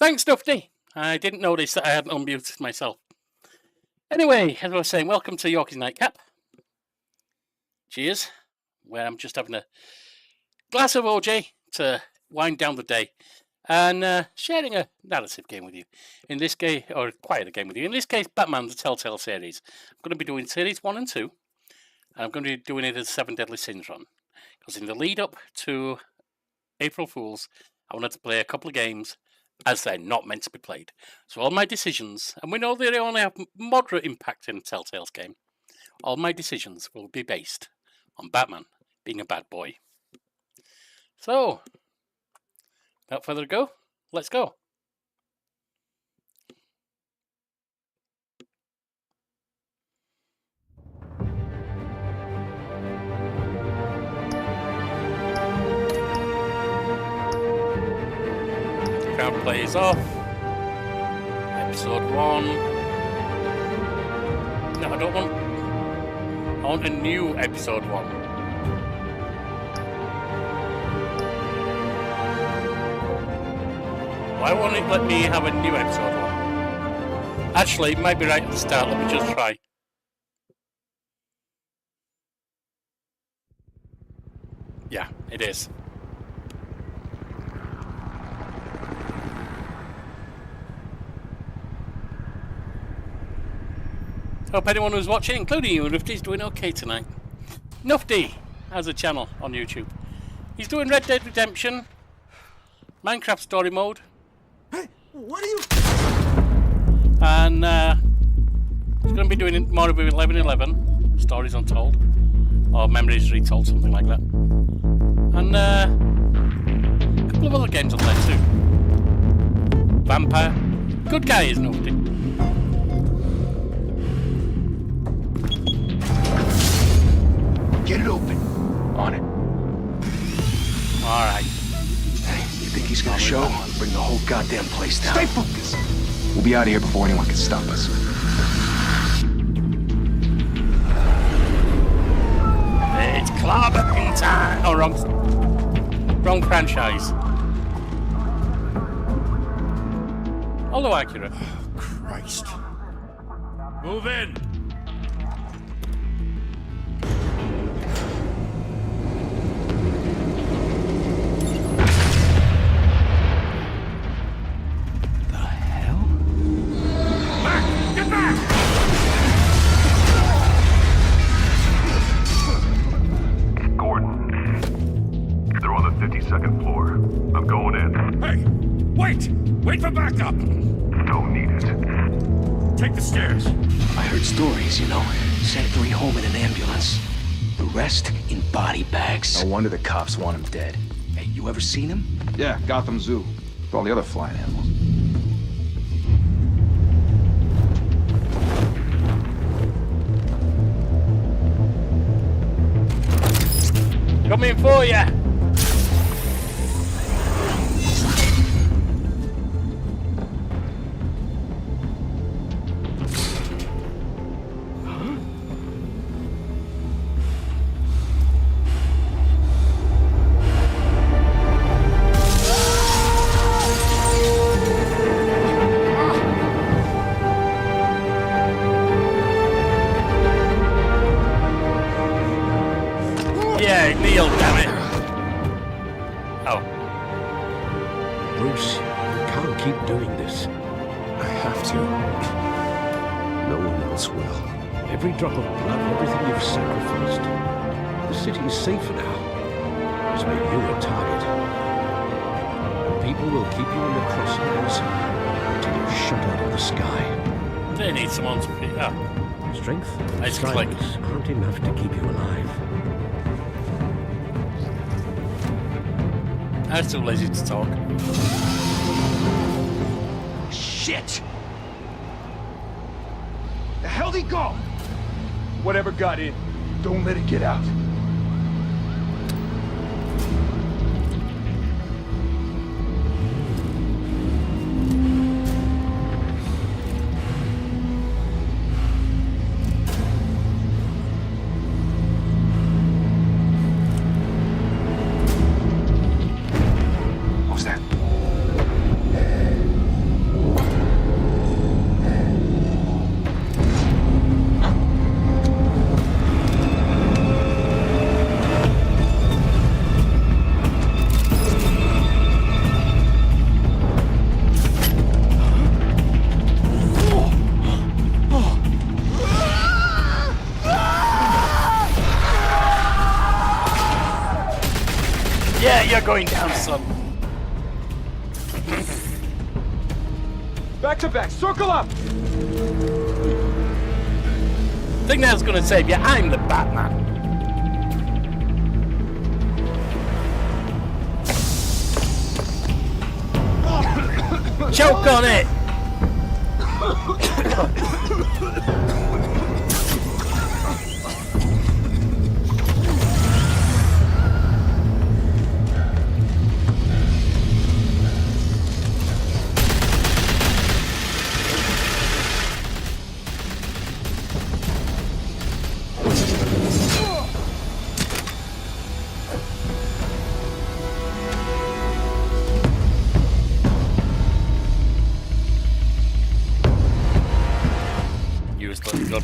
Thanks, Dufty. I didn't notice that I hadn't unmuted myself. Anyway, as I was saying, welcome to Yorkie's Nightcap. Cheers. Where I'm just having a glass of OJ to wind down the day and sharing a narrative game with you. In this case, or quite a game with you. In this case, Batman, the Telltale Series. I'm going to be doing Series 1 and 2. And I'm going to be doing it as 7 Deadly Sins run. Because in the lead up to April Fool's, I wanted to play a couple of games as they're not meant to be played. So all my decisions, and we know they only have moderate impact in Telltale's game, all my decisions will be based on Batman being a bad boy. So, without further ado, let's go. Crowd plays off. Episode 1. No, I want a new episode 1. Why won't it let me have a new episode 1? Actually, it might be right at the start. Let me just try. Yeah, it is. Hope anyone who's watching, including you, Nufty's doing okay tonight. Nufty has a channel on YouTube. He's doing Red Dead Redemption, Minecraft Story Mode. Hey, what are you? And he's going to be doing more of 1111, Stories Untold, or Memories Retold, something like that. And a couple of other games on there too. Vampire. Good guy is Nufty. Get it open. On it. Alright. Hey, you think he's gonna show? Bring the whole goddamn place down. Stay focused. We'll be out of here before anyone can stop us. It's clobbering time. Oh, wrong franchise. Although accurate. Oh, Christ. Move in. Second floor. I'm going in. Hey, wait! Wait for backup! Don't need it. Take the stairs. I heard stories, you know. Sent 3 home in an ambulance. The rest in body bags. No wonder the cops want him dead. Hey, you ever seen him? Yeah, Gotham Zoo. With all the other flying animals. Coming for ya! Yeah, Neil, damn it. Oh. Bruce, you can't keep doing this. I have to. No one else will. Every drop of blood, everything you've sacrificed. The city is safer now. It's made you a target. And people will keep you in the crosshairs until you're shot out of the sky. They need someone to pick up. Strength and Nice click. silence aren't enough to keep you alive. I was too lazy to talk. Shit! The hell'd he go? Whatever got in, don't let it get out. Yeah, you're going down, son. Back to back, circle up! Think that's gonna save you. I'm the Batman. Choke on it!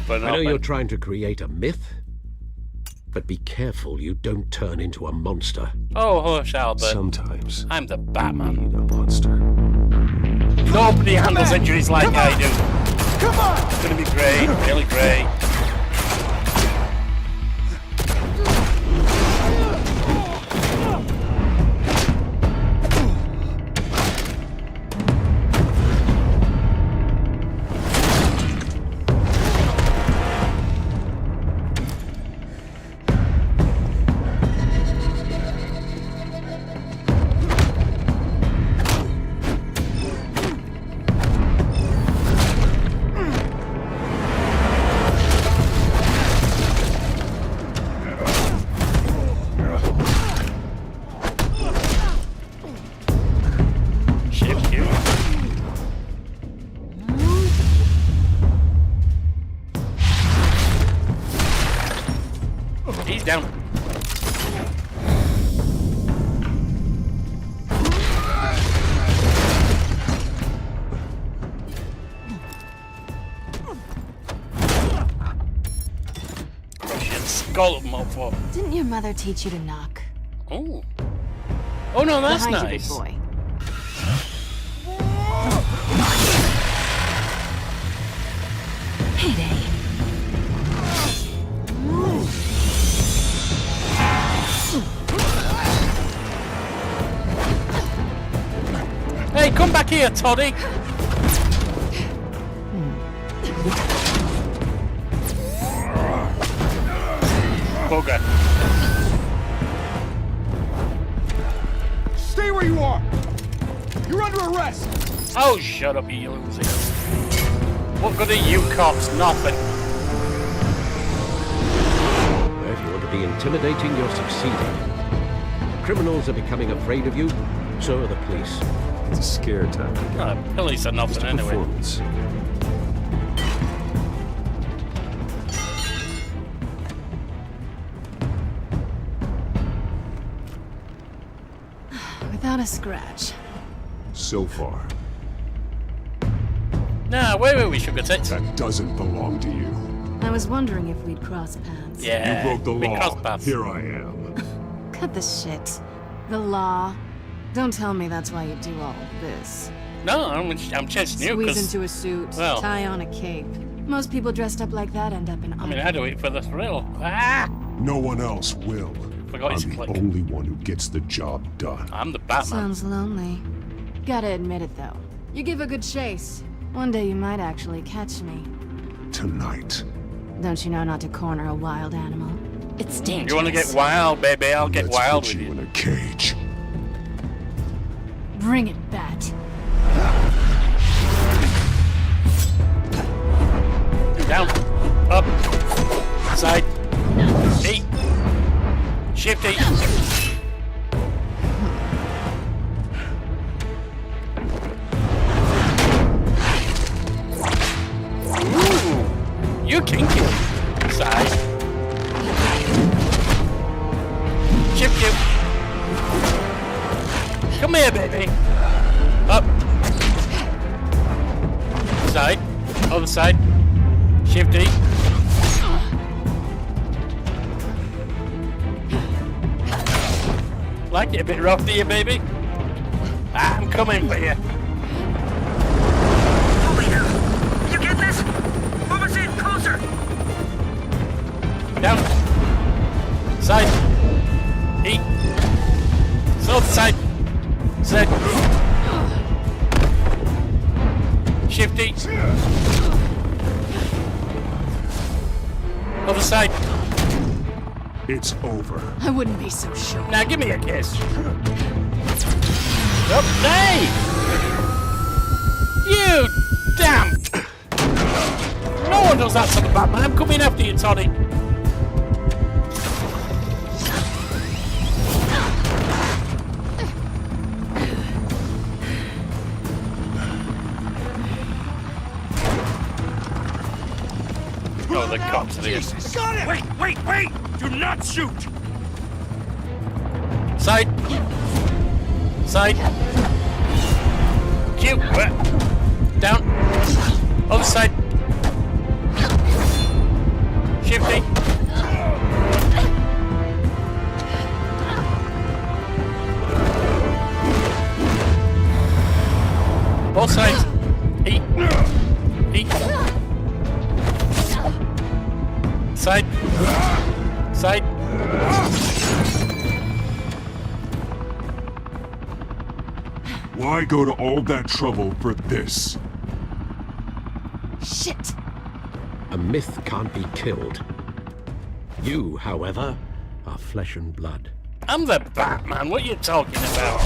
I know you're trying to create a myth, but be careful you don't turn into a monster. Oh, hush, Albert. Sometimes I'm the you Batman. need a monster. Nobody handles injuries like I do. Come on! It's gonna be great, really great. He's down. Crush your skull, motherfucker. Didn't your mother teach you to knock? Oh. Oh no, that's Behind nice. you, big boy. Heyday. Hey, come back here, Toddy. Bugger. Stay where you are! You're under arrest! Oh, shut up, you loser. What good are you cops? Nothing. If you want to be intimidating, you're succeeding. Criminals are becoming afraid of you, so are the police. It's a scare tactic. No, police are nothing Just a anyway. performance. Without a scratch. So far, Nah, wait, we sugar tits. that doesn't belong to you. I was wondering if we'd cross paths. Yeah. You broke the we law. crossed paths. Here I am. Cut the shit. The law. Don't tell me that's why you do all this. No, I'm chasing you Squeeze because into a suit, well- tie on a cape. Most people dressed up like that end up in I mean, I do it for the thrill. Ah! No one else will. Forgot his I'm the click. only one who gets the job done. I'm the Batman. Sounds lonely. Gotta admit it though. You give a good chase. One day you might actually catch me. Tonight. Don't you know not to corner a wild animal? It's dangerous. You want to get wild, baby? I'll get Let's wild put with you you. in a cage. Bring it, Bat. Down, up, side, E, shift E. Ooh, you kinky. Side, shift U. Come here, baby. Up, side, other side. Shift E. Like it a bit rough, do you, baby? I'm coming for you. You get this? Move us in, closer! Down. Side. E. Other side. Set. Shifty. Other side. It's over. I wouldn't be so sure. Now give me a kiss. Up, hey! You damn! No one does that to the Batman. I'm coming after you, Toddy. Oh, the cops are here. Got it! Wait! Do not shoot! Side. Side. Q. Down. Other side. Shifting. Both sides. Eat. Eat. Side. Side. Why go to all that trouble for this? Shit! A myth can't be killed. You, however, are flesh and blood. I'm the Batman. What are you talking about?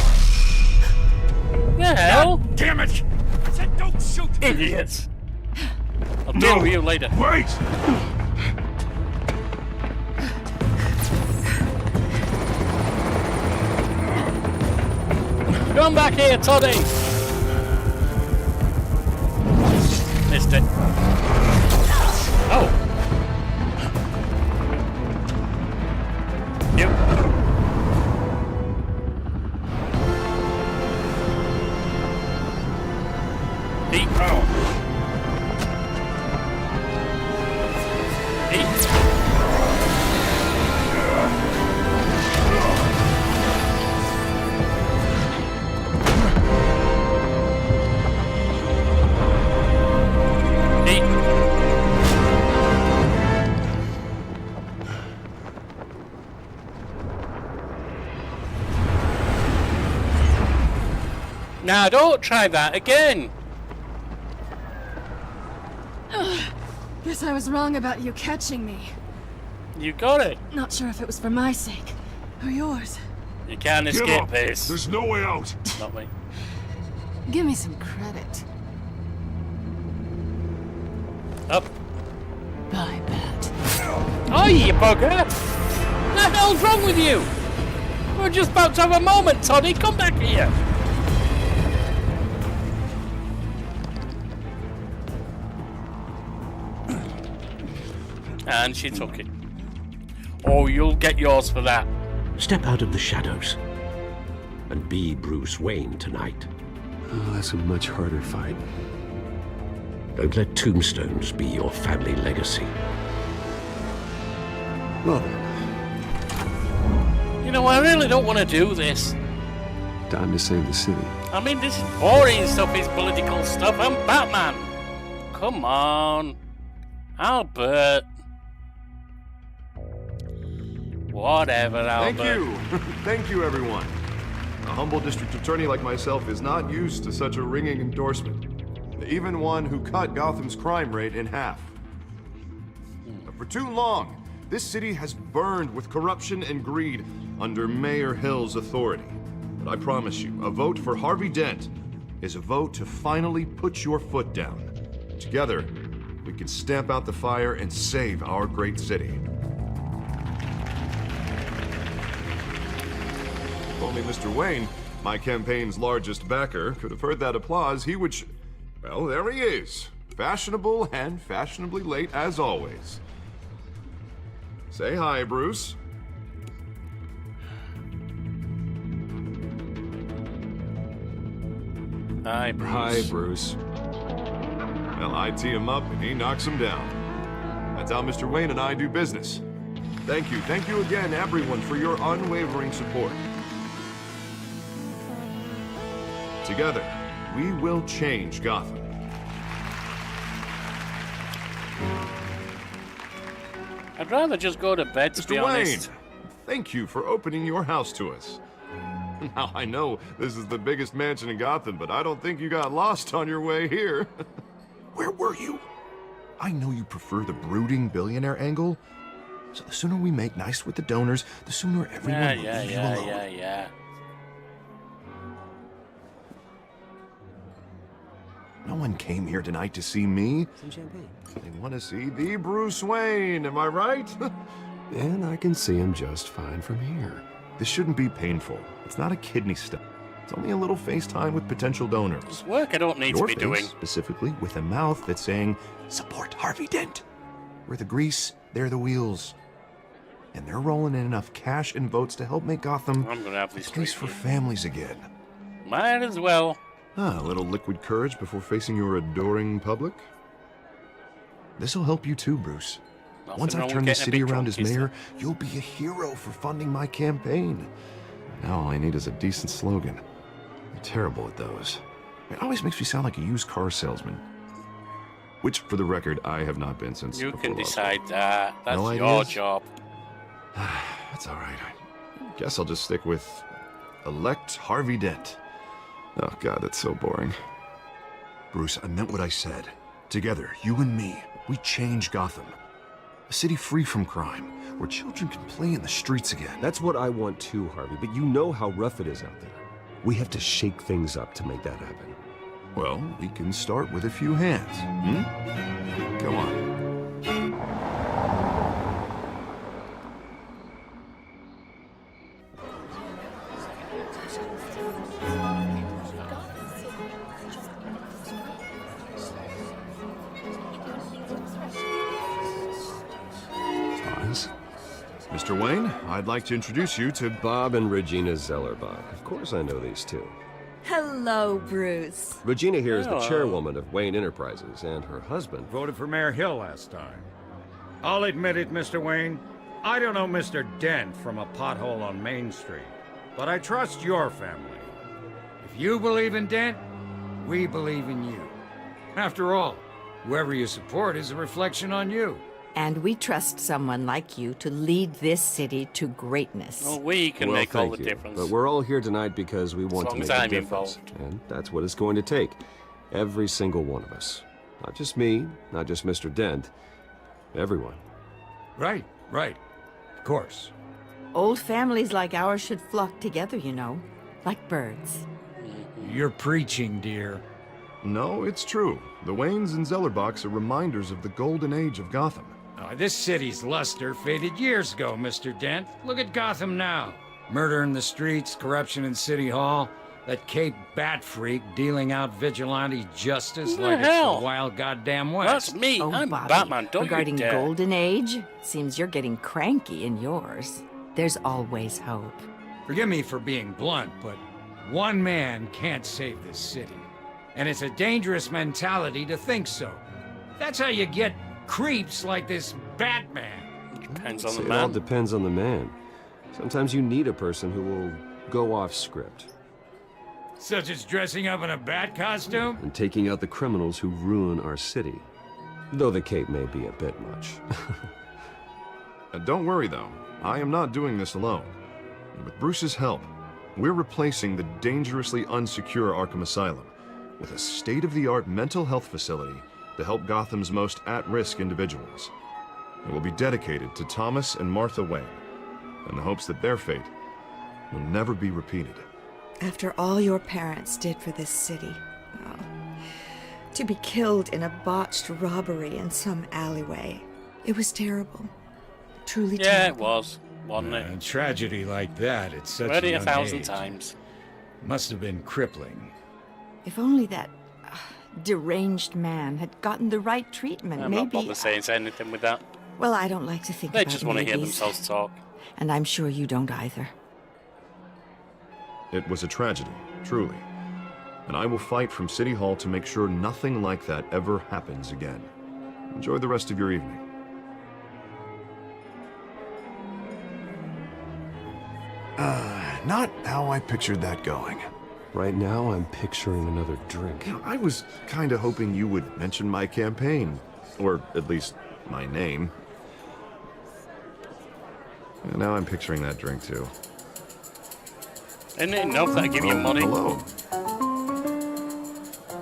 The hell? Damn it! I said don't shoot! Idiots. I'll deal with you later. Wait! Come back here, Toddy! Missed it. Oh! You. Eat. Oh. Eat. Now don't try that again. Guess I was wrong about you catching me. You got it. Not sure if it was for my sake or yours. You can't Give escape up. this. There's no way out. Not me. Give me some credit. Up. Bye, Bat. Oh, you bugger! What the hell's wrong with you? We're just about to have a moment, Toddy. Come back here. And she took it. Oh, you'll get yours for that. Step out of the shadows and be Bruce Wayne tonight. Oh, that's a much harder fight. Don't let tombstones be your family legacy. Well then, You know, I really don't want to do this. time to save the city. I mean, this is boring stuff, it's political stuff. I'm Batman. Come on. Albert. Whatever, Albert. Thank you. Thank you, everyone. A humble district attorney like myself is not used to such a ringing endorsement. Even one who cut Gotham's crime rate in half. For too long, this city has burned with corruption and greed under Mayor Hill's authority. But I promise you, a vote for Harvey Dent is a vote to finally put your foot down. Together, we can stamp out the fire and save our great city. If only Mr. Wayne, my campaign's largest backer, could have heard that applause, he would well, there he is. Fashionable and fashionably late as always. Say hi, Bruce. Hi, Bruce. Hi, Bruce. Well, I tee him up and he knocks him down. That's how Mr. Wayne and I do business. Thank you again, everyone, for your unwavering support. Together, we will change Gotham. I'd rather just go to bed, to be Mr. Wayne, honest. thank you for opening your house to us. Now, I know this is the biggest mansion in Gotham, but I don't think you got lost on your way here. Where were you? I know you prefer the brooding billionaire angle, so the sooner we make nice with the donors, the sooner everyone will leave you alone. Yeah. No one came here tonight to see me. Some champagne. They want to see the Bruce Wayne, am I right? And I can see him just fine from here. This shouldn't be painful. It's not a kidney stone. It's only a little FaceTime with potential donors. It's work I don't need Your to be face, doing. specifically with a mouth that's saying, support Harvey Dent. We're the grease, they're the wheels. And they're rolling in enough cash and votes to help make Gotham I'm gonna have a this place for families again. Might as well. A little liquid courage before facing your adoring public? This'll help you too, Bruce. Nothing Once wrong I've with turned the getting a city bit around drunk, as is there? mayor, you'll be a hero for funding my campaign. Now all I need is a decent slogan. I'm terrible at those. It always makes me sound like a used car salesman. Which, for the record, I have not been since You before can law decide school. that. That's No your ideas? job. That's all right. I guess I'll just stick with elect Harvey Dent. Oh, God, that's so boring. Bruce, I meant what I said. Together, you and me, we change Gotham. A city free from crime, where children can play in the streets again. That's what I want too, Harvey, but you know how rough it is out there. We have to shake things up to make that happen. Well, we can start with a few hands, Come on. Mr. Wayne, I'd like to introduce you to Bob and Regina Zellerbach. Of course I know these two. Hello, Bruce. Regina here is the Hello. chairwoman of Wayne Enterprises, and her husband... Voted for Mayor Hill last time. I'll admit it, Mr. Wayne. I don't know Mr. Dent from a pothole on Main Street, but I trust your family. If you believe in Dent, we believe in you. After all, whoever you support is a reflection on you. And we trust someone like you to lead this city to greatness. Well, we can well, make all thank the you. difference. But we're all here tonight because we want As to long make as a I'm difference. involved. And that's what it's going to take. Every single one of us. Not just me, not just Mr. Dent. Everyone. Right. Of course. Old families like ours should flock together, you know, like birds. You're preaching, dear. No, it's true. The Waynes and Zellerbachs are reminders of the golden age of Gotham. This city's luster faded years ago, Mr. Dent. Look at Gotham now. Murder in the streets, corruption in City Hall, that Cape Bat freak dealing out vigilante justice What like the it's hell? the wild goddamn West. That's me. Oh, I'm Bobby, Batman. Don't regarding you dare. Golden Age, seems you're getting cranky in yours. There's always hope. Forgive me for being blunt, but one man can't save this city. And it's a dangerous mentality to think so. That's how you get creeps like this Batman. Depends on See, the it all man. depends on the man. Sometimes you need a person who will go off script Such as dressing up in a bat costume? and taking out the criminals who ruin our city. Though the cape may be a bit much. Don't worry, though. I am not doing this alone. And with Bruce's help, we're replacing the dangerously unsecure Arkham Asylum with a state-of-the-art mental health facility to help Gotham's most at-risk individuals. It will be dedicated to Thomas and Martha Wayne, in the hopes that their fate will never be repeated. After all your parents did for this city, to be killed in a botched robbery in some alleyway, it was terrible. Truly Yeah, it terrible. was, wasn't it? A tragedy like that at such Read a it young 1,000 age times. must have been crippling. If only that deranged man had gotten the right treatment, I'm not maybe... bothered saying anything with that. Well, I don't like to think They about just want to hear maybes. themselves talk. And I'm sure you don't either. It was a tragedy, truly. And I will fight from City Hall to make sure nothing like that ever happens again. Enjoy the rest of your evening. Not how I pictured that going. Right now, I'm picturing another drink. I was kind of hoping you would mention my campaign. Or at least my name. And now I'm picturing that drink too. Isn't it enough that I give you money? Hello.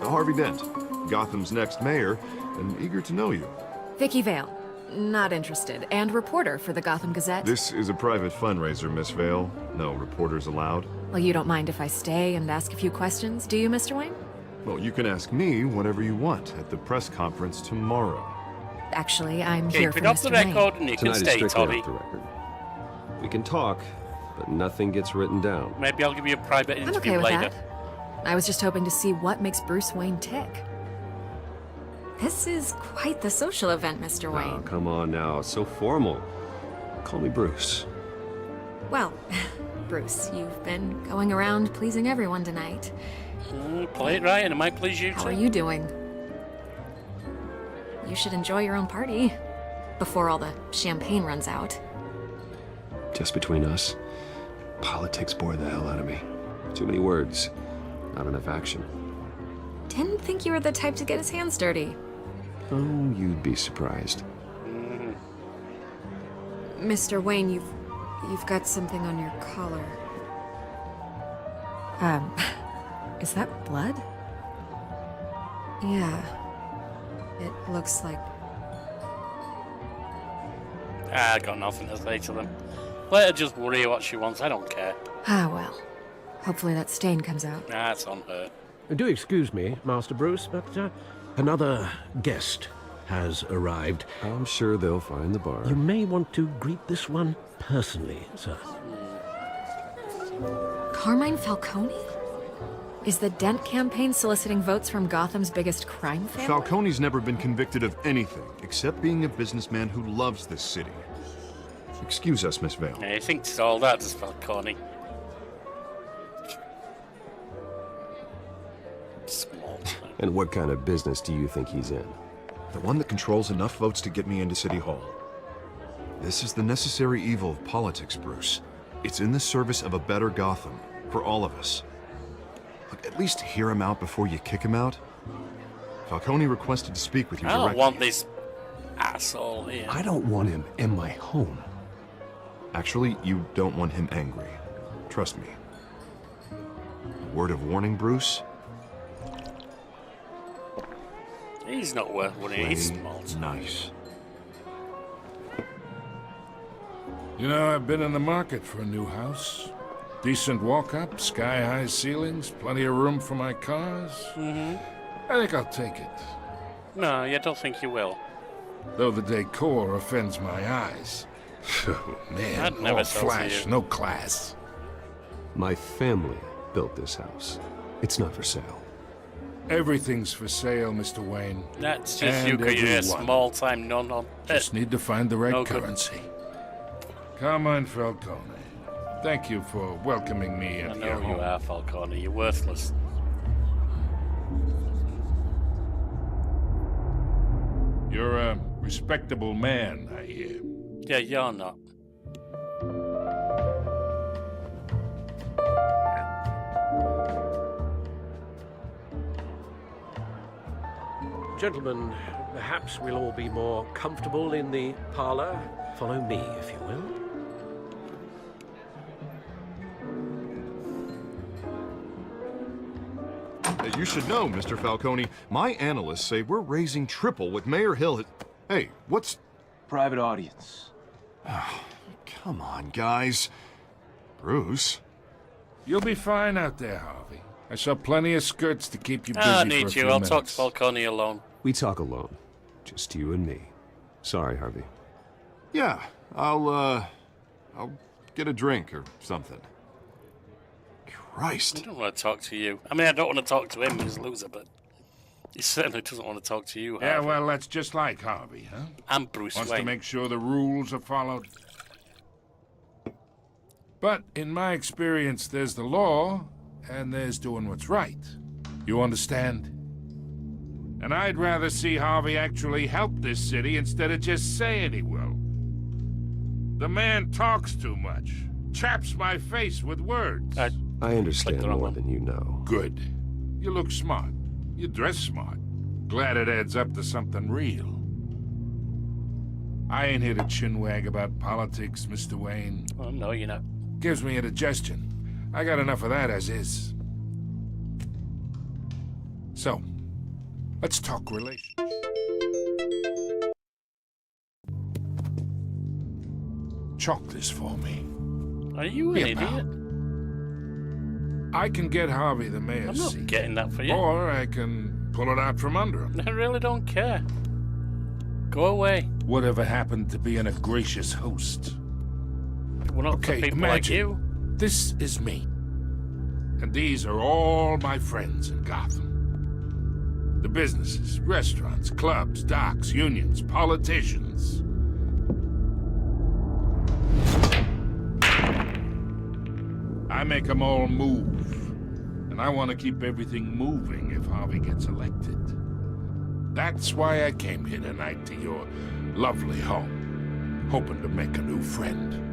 Harvey Dent, Gotham's next mayor, and eager to know you. Vicky Vale. Not interested. And reporter for the Gotham Gazette. This is a private fundraiser, Miss Vale. No reporters allowed. Well, you don't mind if I stay and ask a few questions, do you, Mr. Wayne? Well, you can ask me whatever you want at the press conference tomorrow. Actually, I'm here for Keep it off the Mr. Wayne. record and you can Tonight is stay, strictly Tommy. off the record. We can talk, but nothing gets written down. Maybe I'll give you a private I'm interview okay with later. that. I was just hoping to see what makes Bruce Wayne tick. This is quite the social event, Mr. Wayne. Oh, come on now. It's so formal. Call me Bruce. Well, Bruce, you've been going around pleasing everyone tonight. Play it right and it might please you too. How are you doing? You should enjoy your own party before all the champagne runs out. Just between us, politics bore the hell out of me. Too many words, not enough action. Didn't think you were the type to get his hands dirty. Oh, you'd be surprised. Mr. Wayne, you've got something on your collar. Is that blood? Yeah. It looks like... I got nothing to say to them. Let her just worry what she wants, I don't care. Ah, well. Hopefully that stain comes out. That's on her. Do excuse me, Master Bruce, but another guest has arrived. I'm sure they'll find the bar. You may want to greet this one personally, sir. Carmine Falcone? Is the Dent campaign soliciting votes from Gotham's biggest crime family? Falcone's never been convicted of anything except being a businessman who loves this city. Excuse us, Miss Vale. Yeah, he thinks all that is Falcone. Small time. And what kind of business do you think he's in? The one that controls enough votes to get me into City Hall. This is the necessary evil of politics, Bruce. It's in the service of a better Gotham, for all of us. Look, at least hear him out before you kick him out. Falcone requested to speak with you I directly. don't want this asshole here. I don't want him in my home. Actually, you don't want him angry. Trust me. A word of warning, Bruce? He's not worth winning. He's Plain small. nice. You know, I've been in the market for a new house. Decent walk-up, sky-high ceilings, plenty of room for my cars. I think I'll take it. No, you don't think you will. Though the decor offends my eyes. Oh, man, I'd never all sell to flash, you. no class. My family built this house. It's not for sale. Everything's for sale, Mr. Wayne. That's just And you because you're a everyone. small-time non. Just need to find the right No good. currency. Carmine Falcone, thank you for welcoming me I into your know you home. are, Falcone. You're worthless. You're a respectable man, I hear. Yeah, you're not. Gentlemen, perhaps we'll all be more comfortable in the parlor. Follow me, if you will. You should know, Mr. Falcone, my analysts say we're raising triple what Mayor Hill had... Hey, what's... Private audience. Come on, guys. Bruce? You'll be fine out there, Harvey. I saw plenty of skirts to keep you busy I for a need few you. I'll minutes. talk to Falcone alone. We talk alone. Just you and me. Sorry, Harvey. Yeah, I'll get a drink or something. I Christ. don't want to talk to you. I mean, I don't want to talk to him. He's a loser, but he certainly doesn't want to talk to you. Yeah, Harvey. well, that's just like Harvey, huh? I'm Bruce Wants Wayne. to make sure the rules are followed. But in my experience, there's the law, and there's doing what's right. You understand? And I'd rather see Harvey actually help this city instead of just saying he will. The man talks too much. Chaps my face with words. I understand the wrong more one. than you know. Good. You look smart. You dress smart. Glad it adds up to something real. I ain't here to chinwag about politics, Mr. Wayne. Oh, no, you're not. Gives me indigestion. I got enough of that as is. So, let's talk relations. Chalk this for me. Are you an idiot? I can get Harvey the mayor's I'm not seat. getting that for you. Or I can pull it out from under him. I really don't care. Go away. Whatever happened to being a gracious host? We're not for people like you. This is me. And these are all my friends in Gotham. The businesses, restaurants, clubs, docks, unions, politicians. I make them all move. And I want to keep everything moving if Harvey gets elected. That's why I came here tonight to your lovely home, hoping to make a new friend.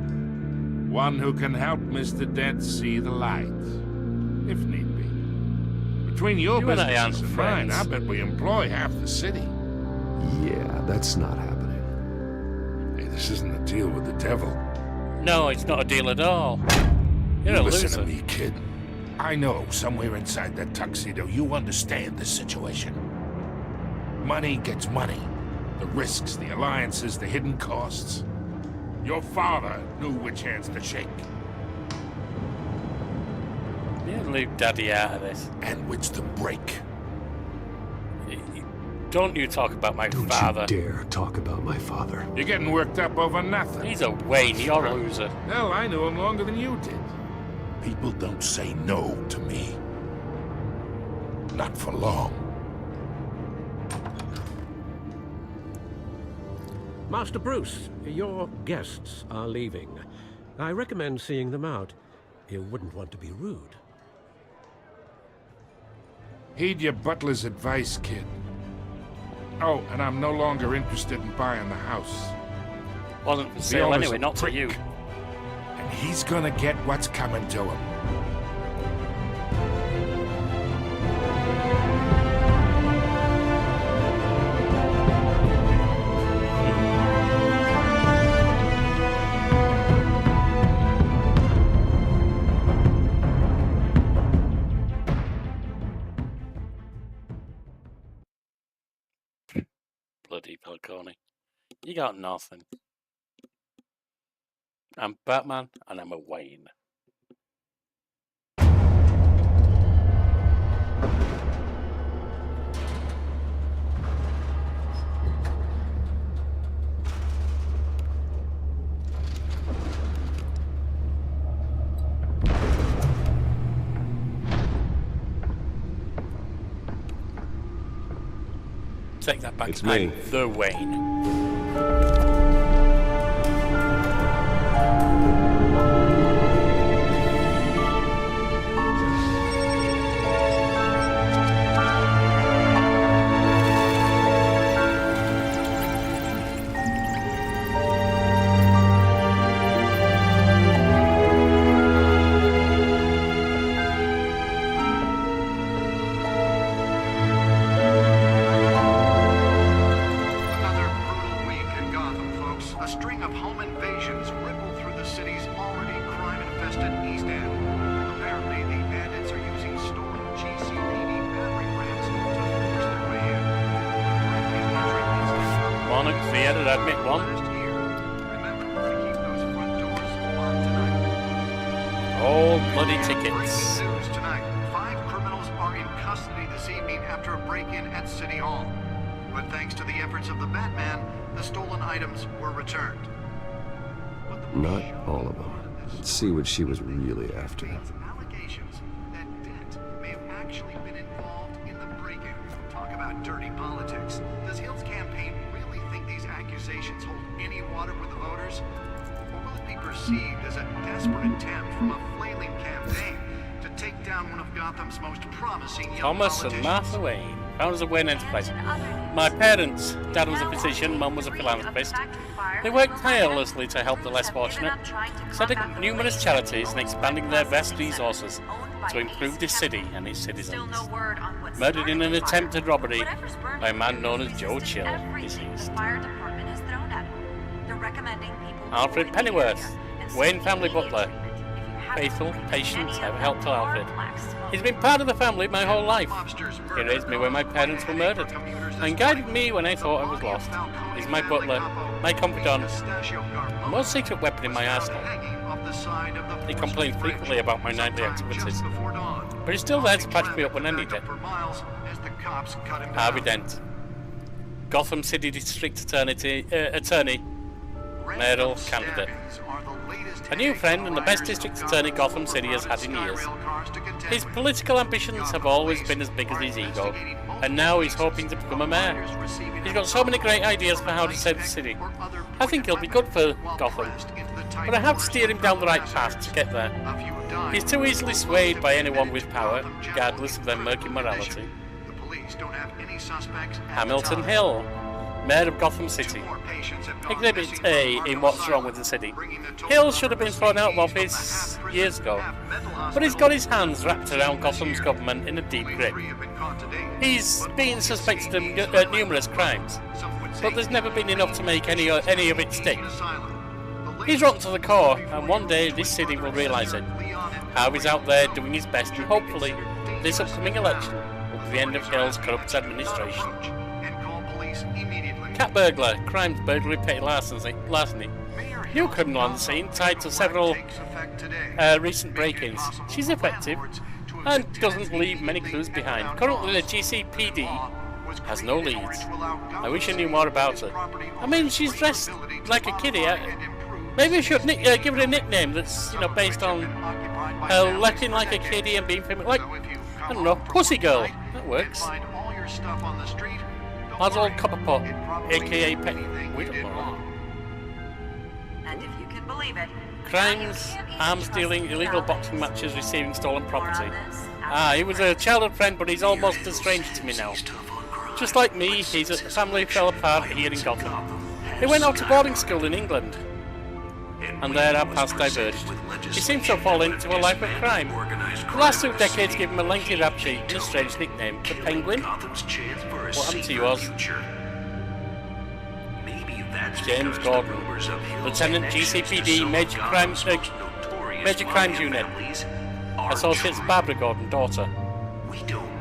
One who can help Mr. Dent see the light, if need be. Between your businesses and mine, I bet we employ half the city. Yeah, that's not happening. Hey, this isn't a deal with the devil. No, it's not a deal at all. You're a Listen loser. to me, kid. I know somewhere inside that tuxedo you understand the situation. Money gets money. The risks, the alliances, the hidden costs. Your father knew which hands to shake. Yeah, leave Daddy out of this. And which to break. Don't you talk about my Don't father. you dare talk about my father. You're getting worked up over nothing. He's a Wayne, you're a loser. Hell, I knew him longer than you did. People don't say no to me. Not for long. Master Bruce, your guests are leaving. I recommend seeing them out. You wouldn't want to be rude. Heed your butler's advice, kid. Oh, and I'm no longer interested in buying the house. Wasn't for sale owner's anyway, a not to prick, you. And he's gonna get what's coming to him. Bloody Falcone. You got nothing. I'm Batman and I'm a Wayne. Take that back. It's me. I'm the Wayne. All bloody tickets. Great news tonight. 5 criminals are in custody this evening after a break-in at City Hall. But thanks to the efforts of the Batman, the stolen items were returned. Not all of them. Let's see what she was really after. Allegations that Dent may have actually been involved in the break-in. Talk about dirty politics. Does Hill's campaign really think these accusations hold any water with the voters? Or will it be perceived as a desperate attempt from a flailing campaign to take down one of Gotham's most promising young Thomas and Martha Wayne. Founders of Wayne Enterprise. My parents, Dad was a physician, Mum was a philanthropist. They worked tirelessly to help the less fortunate, setting up numerous charities and expanding their vast resources to improve this city and its citizens. Murdered in an attempted robbery by a man known as Joe Chill, deceased. Alfred Pennyworth, Wayne family butler. faithful, patient, ever-helpful Alfred. He's been part of the family my whole life. He raised me when my parents were murdered, and guided me when I thought I was lost. He's my butler, my confidant, the most secret weapon in my arsenal. He complains frequently about my nightly activities, but he's still there to patch me up when I need it. Harvey Dent, Gotham City District Attorney, mayoral candidate. A new friend and the best district attorney Gotham City has had in years. His political ambitions have always been as big as his ego, and now he's hoping to become a mayor. He's got so many great ideas for how to save the city. I think he'll be good for Gotham, but I have to steer him down the right path to get there. He's too easily swayed by anyone with power, regardless of their murky morality. Hamilton Hill, Mayor of Gotham City. Exhibit A in What's Wrong with the City. Hill should have been thrown out of office years ago, but he's got his hands wrapped around Gotham's government in a deep grip. He's been suspected of numerous crimes, but there's never been enough to make any of it stick. He's rotten to the core, and one day this city will realise it. Harvey's out there doing his best, and hopefully this upcoming election will be the end of Hill's corrupt administration. Cat burglar, crimes, burglary, petty larceny. New criminal on the scene, tied to several recent break-ins. She's effective and doesn't leave many clues behind. Currently the GCPD has no leads. I wish I knew more about her. I mean, she's dressed like a kiddie. Maybe I should give her a nickname that's, based on her looking like a kiddie and being famous. Like, I don't know, Pussy Girl. That works. Oswald Copperpot, aka Pet. We don't know. And if you can believe it, crimes, arms dealing, illegal boxing matches, receiving stolen property. He was a childhood friend, but he's almost a stranger to me now. Just like me, his family fell apart here in Gotham. He went out to boarding school in England, and there our paths diverged. He seems to have fallen into a life of crime. The last 2 decades gave him a lengthy rap sheet and a strange nickname, the Penguin. What happened to yours? James Gordon, Lieutenant GCPD Major Crimes Unit, Associates Barbara Gordon, daughter.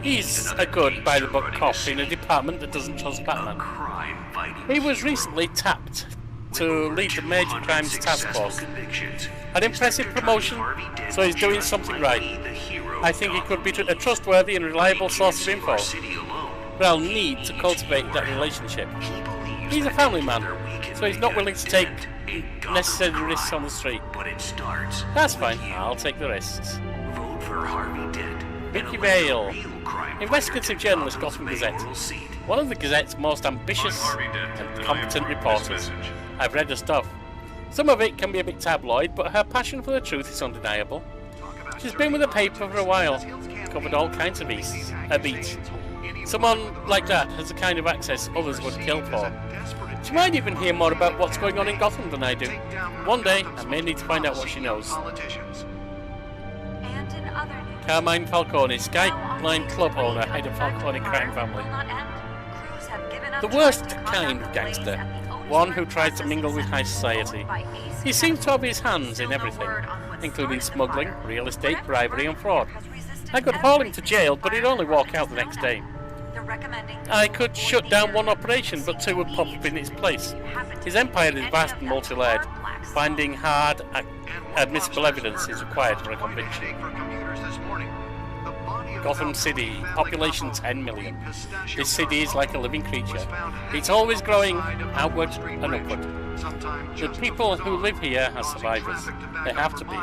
He's a good by-the-book cop in a department that doesn't trust Batman. He was recently tapped to lead the Major Crimes Task Force. An impressive promotion, so he's doing something right. I think he could be a trustworthy and reliable source of info, but I'll need to cultivate that relationship. He's a family man, so he's not willing to take necessary risks on the street. That's fine, I'll take the risks. Vicky Vale, investigative journalist, Gotham Gazette. One of the Gazette's most ambitious and competent reporters. I've read her stuff. Some of it can be a bit tabloid, but her passion for the truth is undeniable. She's been with the paper for a while, covered all kinds of beats. Someone like that has the kind of access others would kill for. She might even hear more about what's going on in Gotham than I do. One day, I may need to find out what she knows. Carmine Falcone, Skyline Club owner, head of Falcone crime family. The worst kind of gangster, one who tries to mingle with high society. He seems to have his hands in everything, including smuggling, real estate, bribery and fraud. I could haul him to jail, but he'd only walk out the next day. I could shut down one operation, but 2 would pop up in its place. His empire is vast and multi-layered. Finding hard, admissible evidence is required for a conviction. Gotham City, population 10 million. This city is like a living creature. It's always growing outward and upward. The people who live here are survivors. They have to be,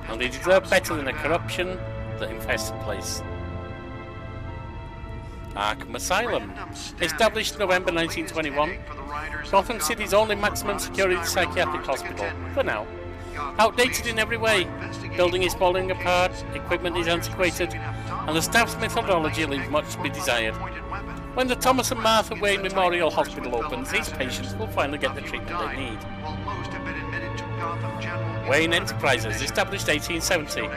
and they deserve better than the corruption that infests the place. Arkham Asylum, established November 1921, Gotham City's only maximum security psychiatric hospital, for now. Outdated in every way, building is falling apart, equipment is antiquated, and the staff's methodology leaves much to be desired. When the Thomas and Martha Wayne Memorial Hospital opens, these patients will finally get the treatment they need. Wayne Enterprises, established 1870.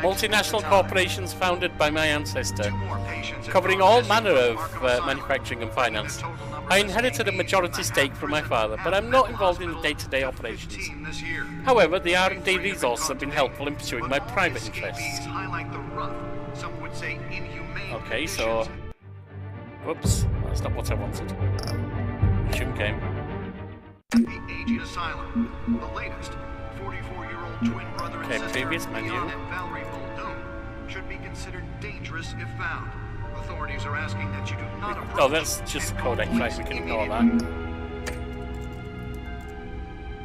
Multinational corporations founded by my ancestor, covering all manner of manufacturing and finance. I inherited a majority stake from my father, but I'm not involved in the day-to-day operations. However, the R&D resources have been helpful in pursuing my private interests. Okay, so... Whoops, that's not what I wanted. Resume game. The Aging Asylum, the latest 44-year-old twin brother and sister, Leon and Valerie Muldoon, should be considered dangerous if found. Authorities are asking that you do not approach. Oh, that's just Codex, right? We can ignore that.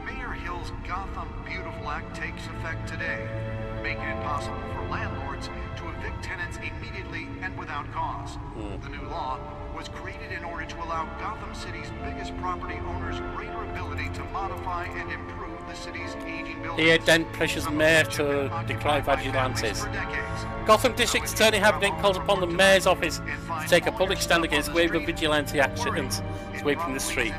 Mayor Hill's Gotham Beautiful Act takes effect today, making it possible for landlords to evict tenants immediately and without cause. The new law was created in order to allow Gotham City's biggest property owners greater ability to modify and improve the city's aging buildings. Here, then pressures mayor to declare vigilantes. Gotham District Attorney Habitant calls upon the mayor's office to take a public stand against wave of vigilante actions sweeping the street.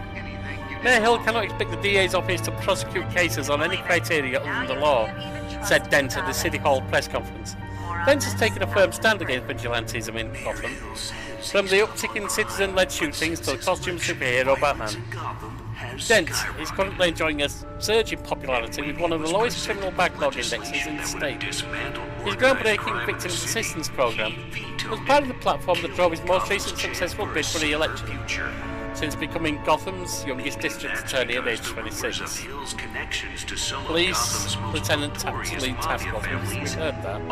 Mayor Hill cannot expect the DA's office to prosecute cases on any criteria other than the law, said Dent at the City Hall press conference. Dent has taken a firm stand against vigilantism in Gotham, from the uptick in citizen-led shootings to the costume superhero Batman. Dent is currently enjoying a surge in popularity with one of the lowest criminal backlog indexes in the state. His groundbreaking victim assistance program was part of the platform that drove his most recent successful bid for re-election, since becoming Gotham's youngest district attorney at age 26. Police Lieutenant Lead Task Force, we've heard that.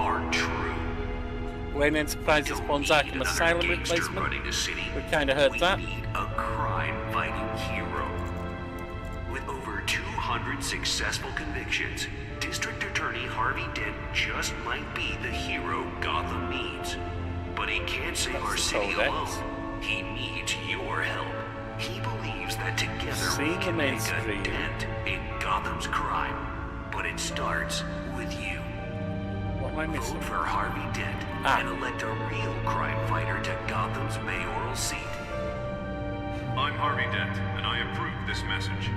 Wayne Enterprises spawns Arkham Asylum replacement, we kinda heard that. A crime-fighting hero. With over 200 successful convictions, District Attorney Harvey Dent just might be the hero Gotham needs. But he can't save our city alone. He needs your help. He believes that together we can make a dent in Gotham's crime. But it starts with you. Vote for Harvey Dent and elect a real crime fighter to Gotham's mayoral seat. I'm Harvey Dent, and I approve this message.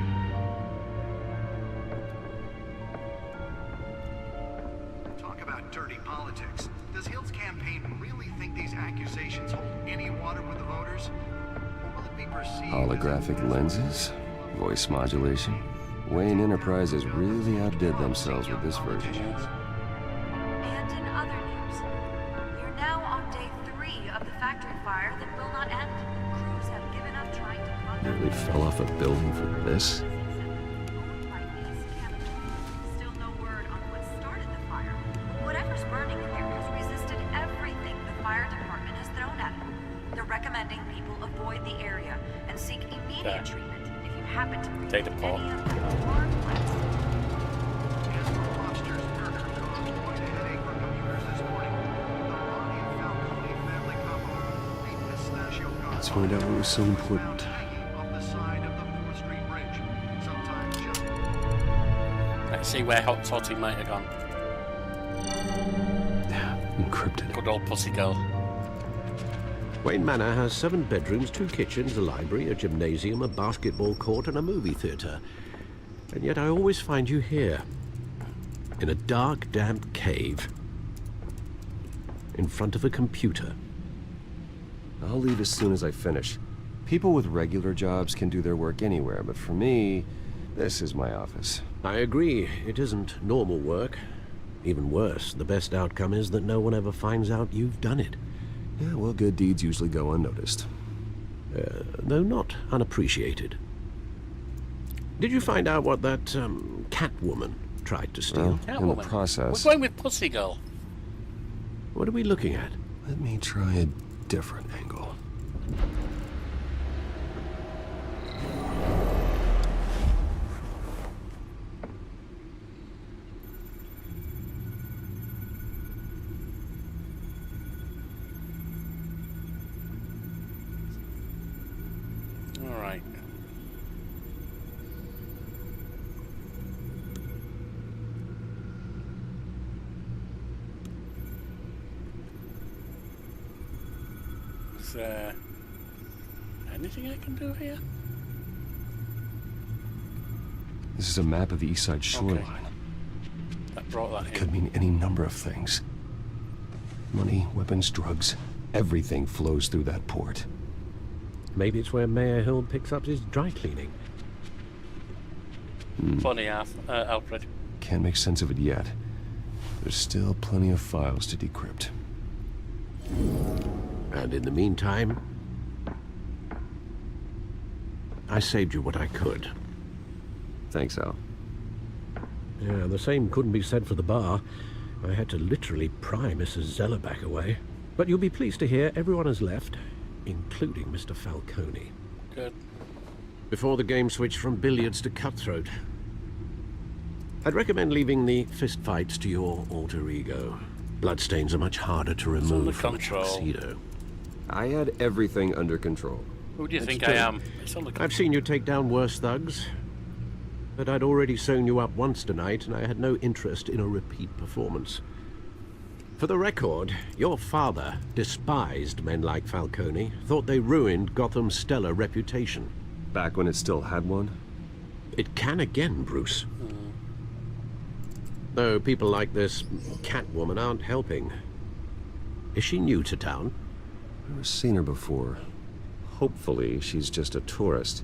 Talk about dirty politics. Does Hill's campaign really think these accusations hold any water with the voters? Or will it be perceived Holographic lenses? Voice modulation? Wayne Enterprises really outdid themselves with this version. And in other news, we're now on day 3 of the factory fire that will not end. Crews have given up trying to Nearly fell off a building for this? Still no word on what started the fire. Whatever's burning in there has resisted everything the fire department has thrown at it. They're recommending people avoid the area and seek immediate treatment if you happen to breathe any of the alarm flags. Let's find out what was so important. Let's see where Hot Toddy might have gone. Encrypted. Good old pussy girl. Wayne Manor has 7 bedrooms, 2 kitchens, a library, a gymnasium, a basketball court, and a movie theatre. And yet I always find you here, in a dark, damp cave, in front of a computer. I'll leave as soon as I finish. People with regular jobs can do their work anywhere, but for me, this is my office. I agree, it isn't normal work. Even worse, the best outcome is that no one ever finds out you've done it. Yeah, well, good deeds usually go unnoticed. Though not unappreciated. Did you find out what that, Catwoman tried to steal? Well, in the process. We're going with pussy girl. What are we looking at? Let me try a different angle. All right. Is there anything I can do here? This is a map of the east side shoreline. That brought that It in. could mean any number of things. Money, weapons, drugs, everything flows through that port. Maybe it's where Mayor Hill picks up his dry cleaning. Funny, Alfred. Can't make sense of it yet. There's still plenty of files to decrypt. And in the meantime, I saved you what I could. Thanks, Al. Yeah, the same couldn't be said for the bar. I had to literally pry Mrs. Zeller back away. But you'll be pleased to hear everyone has left, including Mr. Falcone. Good. Before the game switched from billiards to cutthroat. I'd recommend leaving the fistfights to your alter ego. Bloodstains are much harder to remove from a tuxedo. I had everything under control. Who do you think true. I am? It's on the I've seen you take down worse thugs. But I'd already sewn you up once tonight, and I had no interest in a repeat performance. For the record, your father despised men like Falcone, thought they ruined Gotham's stellar reputation. Back when it still had one? It can again, Bruce. Though people like this Catwoman aren't helping. Is she new to town? I've never seen her before. Hopefully, she's just a tourist.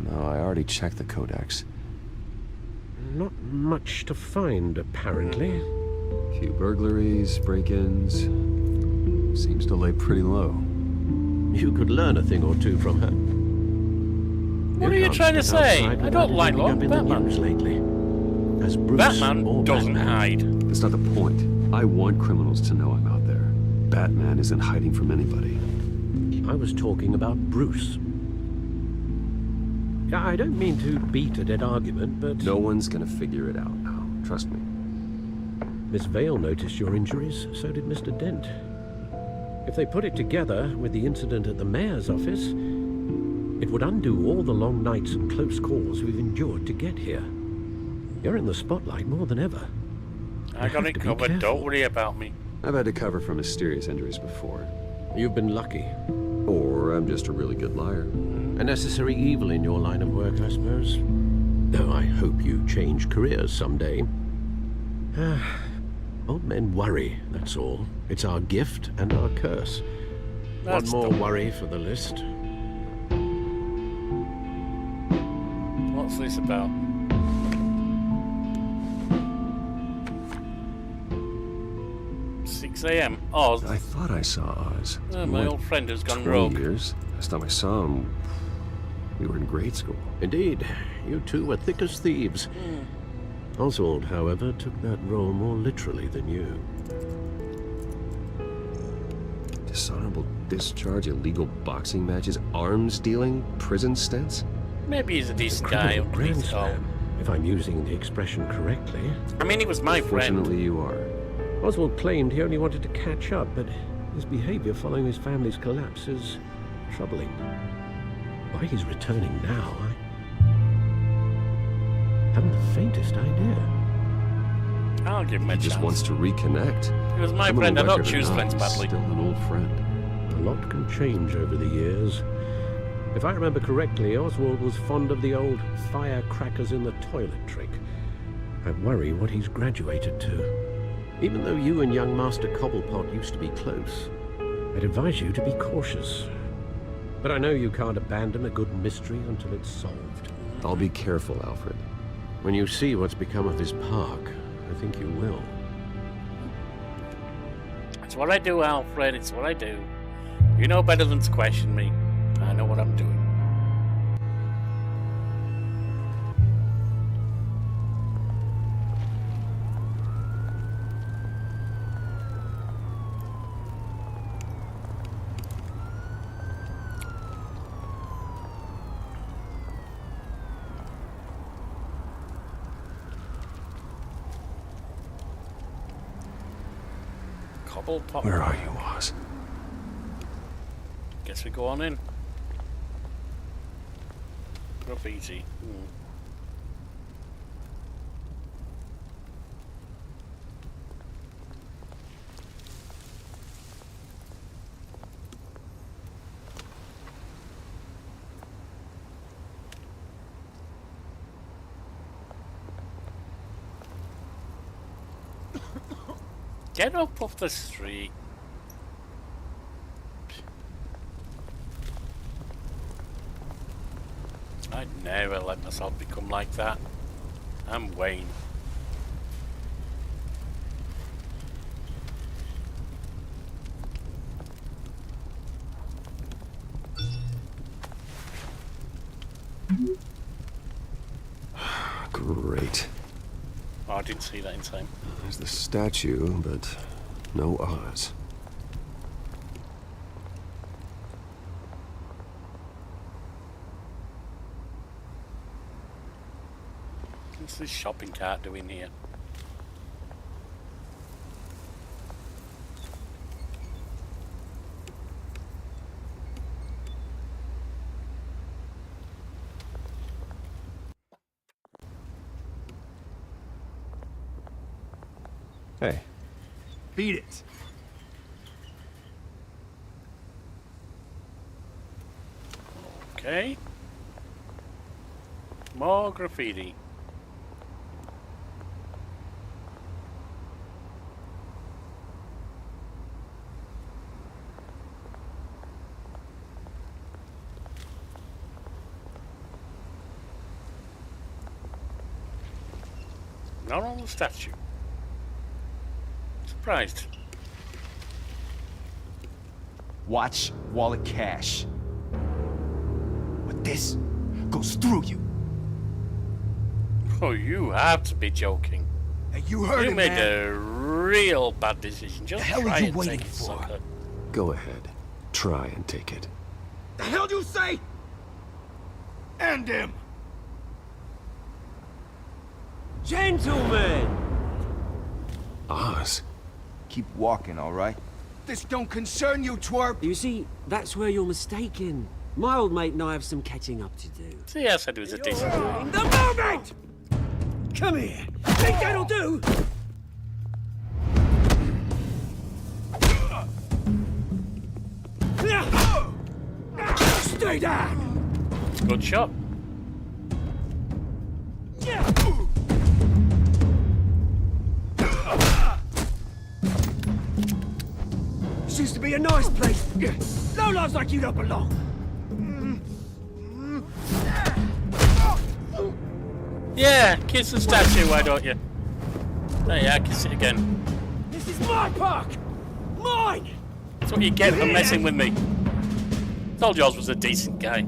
No, I already checked the codex. Not much to find, apparently. Few burglaries, break-ins. Seems to lay pretty low. You could learn a thing or two from her. What are you trying to say? I don't like Batman. Lately. As Bruce Batman doesn't hide. That's not the point. I want criminals to know I'm out there. Batman isn't hiding from anybody. I was talking about Bruce. I don't mean to beat a dead argument, but... No one's gonna figure it out now. Trust me. Miss Vale noticed your injuries, so did Mr. Dent. If they put it together with the incident at the mayor's office, it would undo all the long nights and close calls we've endured to get here. You're in the spotlight more than ever. I got it covered, don't worry about me. I've had to cover for mysterious injuries before. You've been lucky. Or I'm just a really good liar. A necessary evil in your line of work, I suppose. Though I hope you change careers someday. Old men worry, that's all. It's our gift and our curse. That's One more worry for the list. What's this about? AM. Oh, I thought I saw Oz. My old friend has gone 20 rogue. years. Last time I saw him, we were in grade school. Indeed, you two were thick as thieves. Oswald, however, took that role more literally than you. Dishonorable discharge, illegal boxing matches, arms dealing, prison stints? Maybe he's a decent guy. Grand slam, if I'm using the expression correctly. I mean, he was my friend. Fortunately, you are. Oswald claimed he only wanted to catch up, but his behavior following his family's collapse is troubling. Why he's returning now, I haven't the faintest idea. I'll give him a chance. He just wants to reconnect. He was my friend. I don't choose friends badly. Still an old friend. A lot can change over the years. If I remember correctly, Oswald was fond of the old firecrackers in the toilet trick. I worry what he's graduated to. Even though you and young Master Cobblepot used to be close, I'd advise you to be cautious. But I know you can't abandon a good mystery until it's solved. I'll be careful, Alfred. When you see what's become of his park, I think you will. It's what I do, Alfred. It's what I do. You know better than to question me. I know what I'm doing. Where are you, Oz? Guess we go on in. Graffiti. Get up off the street. I'd never let myself become like that. I'm Wayne. Great. Oh, I didn't see that in time. There's the statue, but no Oz. What's this shopping cart doing here? Hey. Beat it. Okay. More graffiti. Not on the statue. Surprised. Watch wallet cash. But this goes through you. Oh, you have to be joking. Hey, you heard You it, made man. a real bad decision. Just The hell try are you and waiting take it, for? sucker. Go ahead. Try and take it. The hell do you say? End him. Gentlemen! Oz. Keep walking, all right? This don't concern you, twerp. You see, that's where you're mistaken. My old mate and I have some catching up to do. See, I said it was a decent. In the moment! Come here. Think that'll do? Stay down! Good shot. This used to be a nice place. No lives like you don't belong. Yeah, kiss the statue, why don't you? Oh yeah, kiss it again. This is my park! Mine! That's what you get for messing with me. Told you Oz was a decent guy.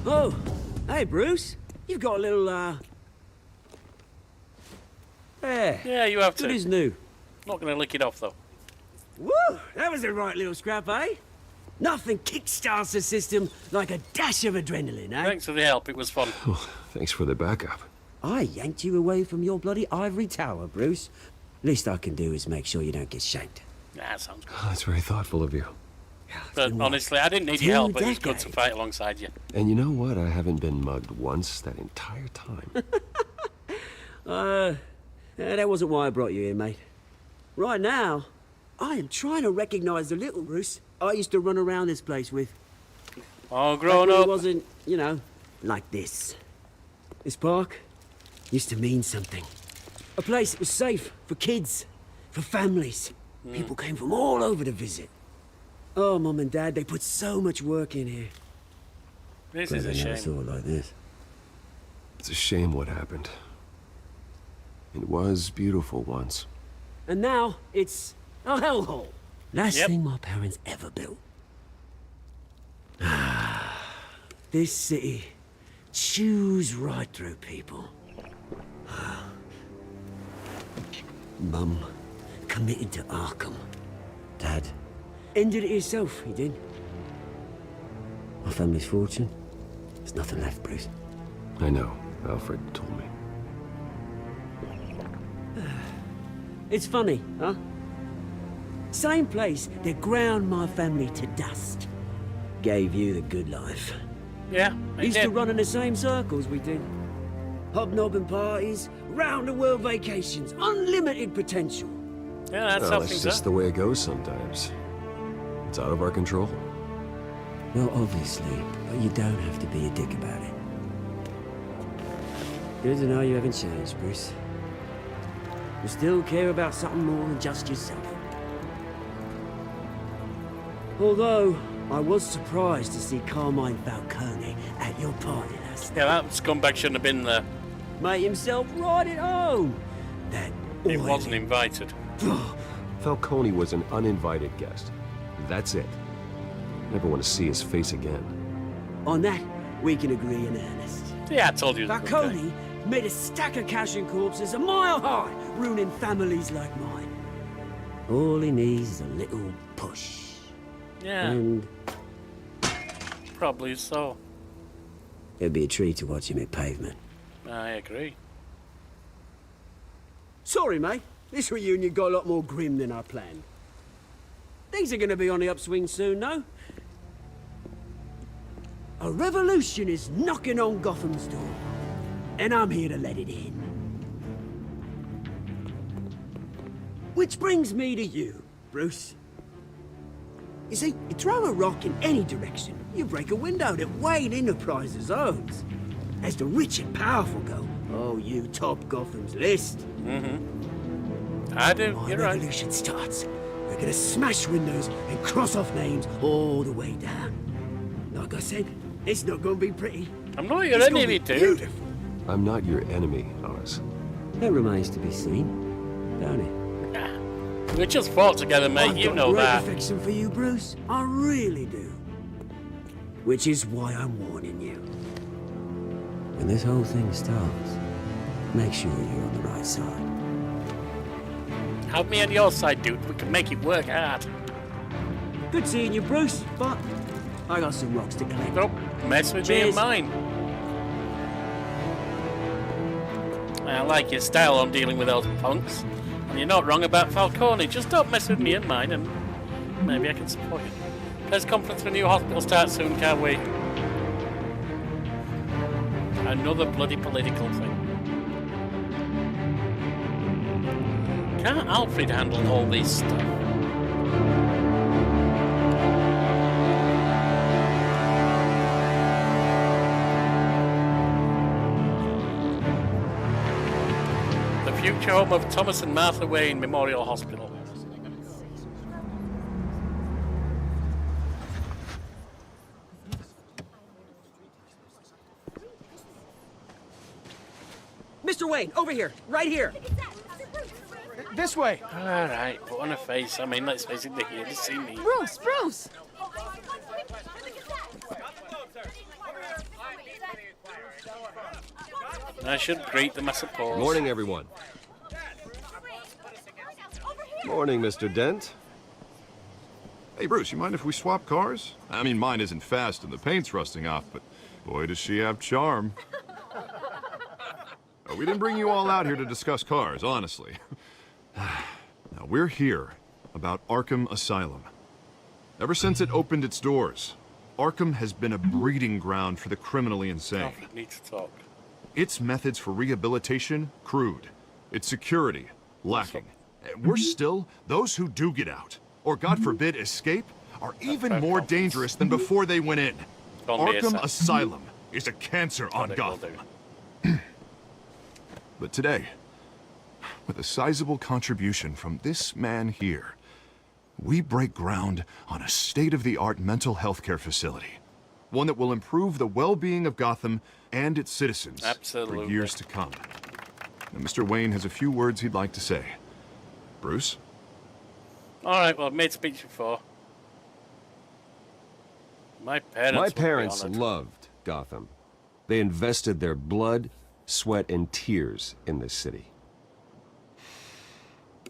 Oh, hey Bruce. You've got a little, There. Yeah, you have to. Good as new. Not gonna lick it off though. Woo! That was a right little scrap, eh? Nothing kickstarts the system like a dash of adrenaline, eh? Thanks for the help, it was fun. Oh, thanks for the backup. I yanked you away from your bloody ivory tower, Bruce. Least I can do is make sure you don't get shanked. Nah, sounds good. Oh, that's very thoughtful of you. But honestly, I didn't need your help, but it was good to fight alongside you. And you know what? I haven't been mugged once that entire time. That wasn't why I brought you here, mate. Right now, I am trying to recognize the little Bruce I used to run around this place with. All grown Back when up. It wasn't, you know, like this. This park used to mean something. A place that was safe for kids, for families. People came from all over to visit. Oh, Mum and Dad, they put so much work in here. This But is a I never shame. saw it like this. It's a shame what happened. It was beautiful once. And now, it's a hellhole. Last Yep. thing my parents ever built. This city chews right through people. Mum committed to Arkham. Dad ended it himself, he did. My family's fortune. There's nothing left, Bruce. I know. Alfred told me. It's funny, huh? Same place that ground my family to dust. Gave you the good life. Yeah, I Used did. to run in the same circles we did. Hobnobbing parties, round-the-world vacations, unlimited potential. Yeah, that's Well, how that's things just are. the way it goes sometimes. It's out of our control. Well, obviously, but you don't have to be a dick about it. Good to know you haven't changed, Bruce. You still care about something more than just yourself. Although, I was surprised to see Carmine Falcone at your party last night. Yeah, that scumbag shouldn't have been there. Made himself right at home. That He wasn't invited. Falcone was an uninvited guest. That's it. Never want to see his face again. On that, we can agree in earnest. Yeah, I told you. Falcone made a stack of cash and corpses a mile high, ruining families like mine. All he needs is a little push. Yeah. And probably so. it'd be a treat to watch him hit pavement. I agree. Sorry, mate. This reunion got a lot more grim than I planned. Things are gonna be on the upswing soon, no? A revolution is knocking on Gotham's door, and I'm here to let it in. Which brings me to you, Bruce. You see, you throw a rock in any direction, you break a window that Wayne Enterprises owns. As the rich and powerful go, oh, you top Gotham's list. I do, you're right. Revolution starts. We're gonna smash windows and cross off names all the way down. Like I said, it's not gonna be pretty. I'm not your enemy, dude. Beautiful. I'm not your enemy, Oz. That remains to be seen, don't it? We just fought together, mate. I've You got know great that. affection for you, Bruce. I really do. Which is why I'm warning you. When this whole thing starts, make sure you're on the right side. Have me on your side, dude. We can make it work hard. Good seeing you, Bruce, but I got some rocks to collect. Don't mess with me and mine. I like your style on dealing with those punks. And you're not wrong about Falcone. Just don't mess with me and mine, and maybe I can support you. Press conference for new hospital starts soon. Can't wait. Another bloody political thing. Can't Alfred handle all this stuff? The future home of Thomas and Martha Wayne Memorial Hospital. Mr. Wayne, over here, right here. This way. Alright, put on a face. I mean, let's face it, they're here to see me. Bruce, Bruce! I should greet them, I suppose. Morning, everyone. Morning, Mr. Dent. Hey, Bruce, you mind if we swap cars? I mean, mine isn't fast and the paint's rusting off, but boy, does she have charm. We didn't bring you all out here to discuss cars, honestly. Now, we're here about Arkham Asylum. Ever since it opened its doors, Arkham has been a breeding ground for the criminally insane. Alfred needs to talk. Its methods for rehabilitation, crude. Its security, lacking. Worse still, those who do get out, or God forbid escape, are even more dangerous than before they went in. Arkham Asylum is a cancer on Gotham. But today, with a sizable contribution from this man here, we break ground on a state-of-the-art mental health care facility. One that will improve the well-being of Gotham and its citizens for years to come. Now, Mr. Wayne has a few words he'd like to say. Bruce? Alright, well, I've made speech before. My parents loved Gotham. They invested their blood, sweat, and tears in this city.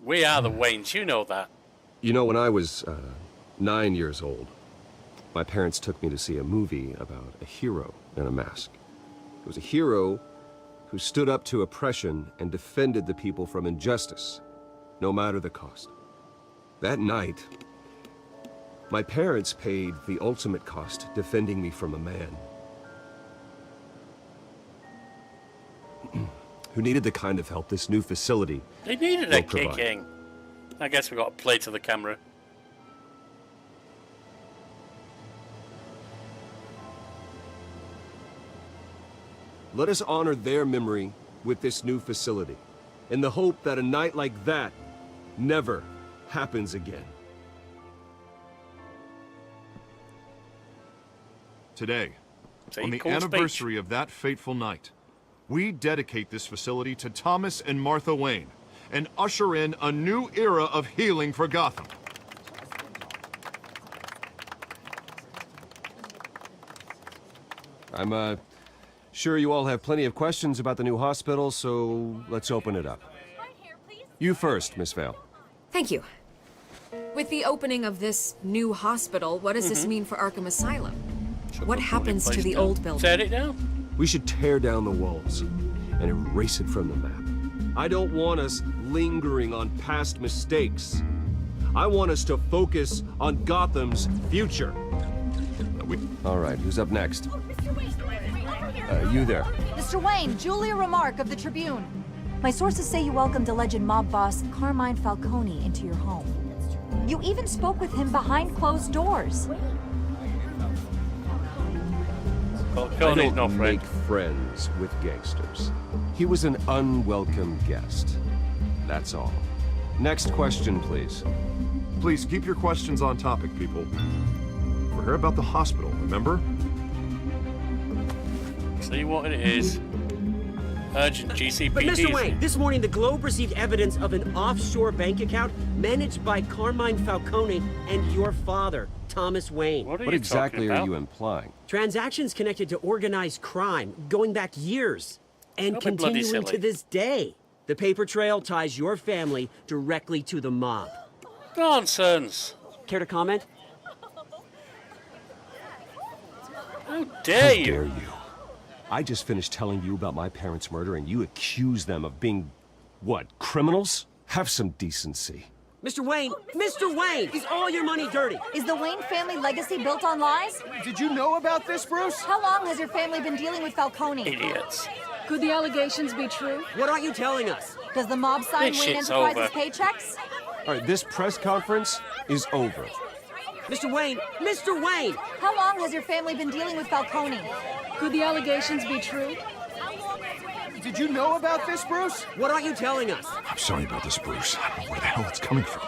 We are the Waynes, you know that. You know, when I was 9 years old, my parents took me to see a movie about a hero in a mask. It was a hero who stood up to oppression and defended the people from injustice, no matter the cost. That night, my parents paid the ultimate cost defending me from a man who needed the kind of help this new facility They needed a kicking. I guess we got to play to the camera. Let us honor their memory with this new facility, in the hope that a night like that never happens again. Today, Say on the cool speech. anniversary of that fateful night, we dedicate this facility to Thomas and Martha Wayne and usher in a new era of healing for Gotham. I'm, sure you all have plenty of questions about the new hospital, so let's open it up. You first, Miss Vale. Thank you. With the opening of this new hospital, what does this mean for Arkham Asylum? What happens to the old building? Tear it down? We should tear down the walls and erase it from the map. I don't want us lingering on past mistakes. I want us to focus on Gotham's future. All right, who's up next? You there. Mr. Wayne, Julia Remark of the Tribune. My sources say you welcomed alleged mob boss Carmine Falcone into your home. You even spoke with him behind closed doors. I don't make friends with gangsters. He was an unwelcome guest. That's all. Next question, please. Please keep your questions on topic, people. We're here about the hospital, remember? See what it is. Urgent GCPD. But Mr. Wayne, this morning the Globe received evidence of an offshore bank account managed by Carmine Falcone and your father, Thomas Wayne. What exactly are you implying? Transactions connected to organized crime going back years and Don't be bloody continuing silly. to this day. The paper trail ties your family directly to the mob. Nonsense. Care to comment? How dare you? How dare you? I just finished telling you about my parents' murder and you accuse them of being, what, criminals? Have some decency. Mr. Wayne! Mr. Wayne! Is all your money dirty? Is the Wayne family legacy built on lies? Did you know about this, Bruce? How long has your family been dealing with Falcone? Idiots. Could the allegations be true? What aren't you telling us? Does the mob sign This Wayne shit's Enterprises over. paychecks? All right, this press conference is over. Mr. Wayne! Mr. Wayne! How long has your family been dealing with Falcone? Could the allegations be true? Did you know about this, Bruce? What aren't you telling us? I'm sorry about this, Bruce. I don't know where the hell it's coming from.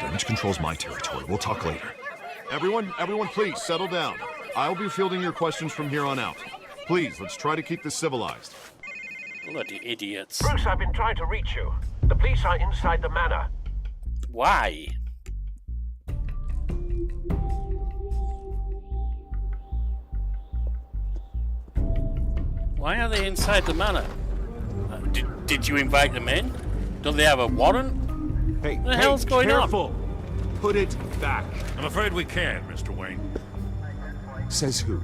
Damage control's my territory. We'll talk later. Everyone, please settle down. I'll be fielding your questions from here on out. Please, let's try to keep this civilized. Bloody idiots. Bruce, I've been trying to reach you. The police are inside the manor. Why? Why are they inside the manor? Did you invite them in? Don't they have a warrant? Hey, what the hell's going careful. Put it back. I'm afraid we can't, Mr. Wayne. Says who?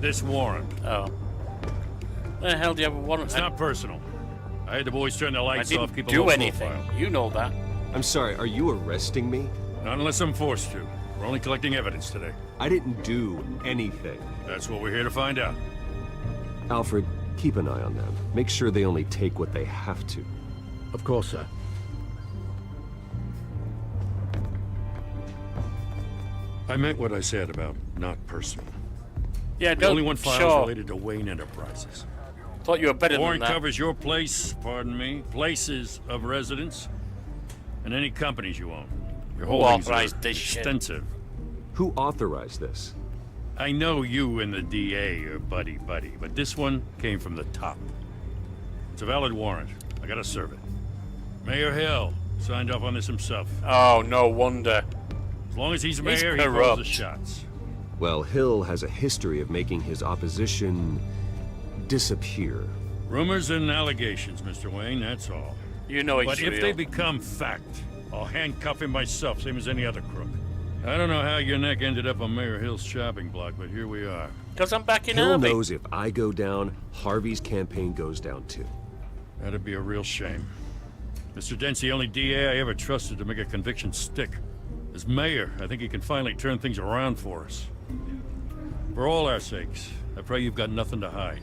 This warrant. Oh. Where the hell do you have a warrant? It's not personal. I had the boys turn the lights I off, didn't keep a do low anything. profile. You know that. I'm sorry, are you arresting me? Not unless I'm forced to. We're only collecting evidence today. I didn't do anything. That's what we're here to find out. Alfred, keep an eye on them. Make sure they only take what they have to. Of course, sir. I meant what I said about not personal. Yeah, We don't. only want files sure. related to Wayne Enterprises. Thought you were better Warrant than that. covers your place, pardon me, places of residence, and any companies you own. Your Who holdings are authorized this shit? extensive. Who authorized this? I know you and the DA are buddy-buddy, but this one came from the top. It's a valid warrant. I gotta serve it. Mayor Hill signed off on this himself. Oh, no wonder. As long as he's He's mayor, he calls corrupt. the shots. Well, Hill has a history of making his opposition disappear. Rumors and allegations, Mr. Wayne, that's all. You know he's But if real. they become fact, I'll handcuff him myself, same as any other crook. I don't know how your neck ended up on Mayor Hill's shopping block, but here we are. Because I'm back in Hill Harvey. knows if I go down, Harvey's campaign goes down too. That'd be a real shame. Mr. Dent's the only DA I ever trusted to make a conviction stick. As mayor, I think he can finally turn things around for us. For all our sakes, I pray you've got nothing to hide.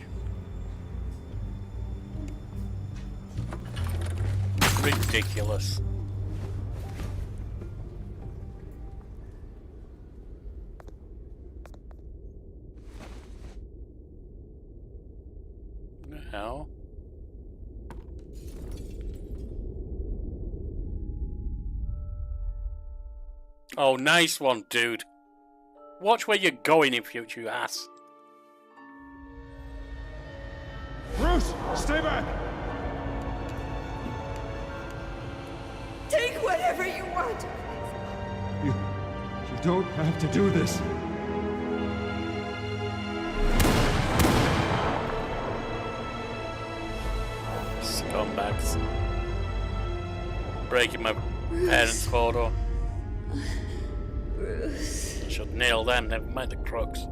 Ridiculous. What the hell? Oh, nice one, dude. Watch where you're going in future, you ass. Bruce, stay back! Take whatever you want. You don't have to do this. Scumbags. Breaking my parents' photo. Bruce. I should nail them, never mind the crooks.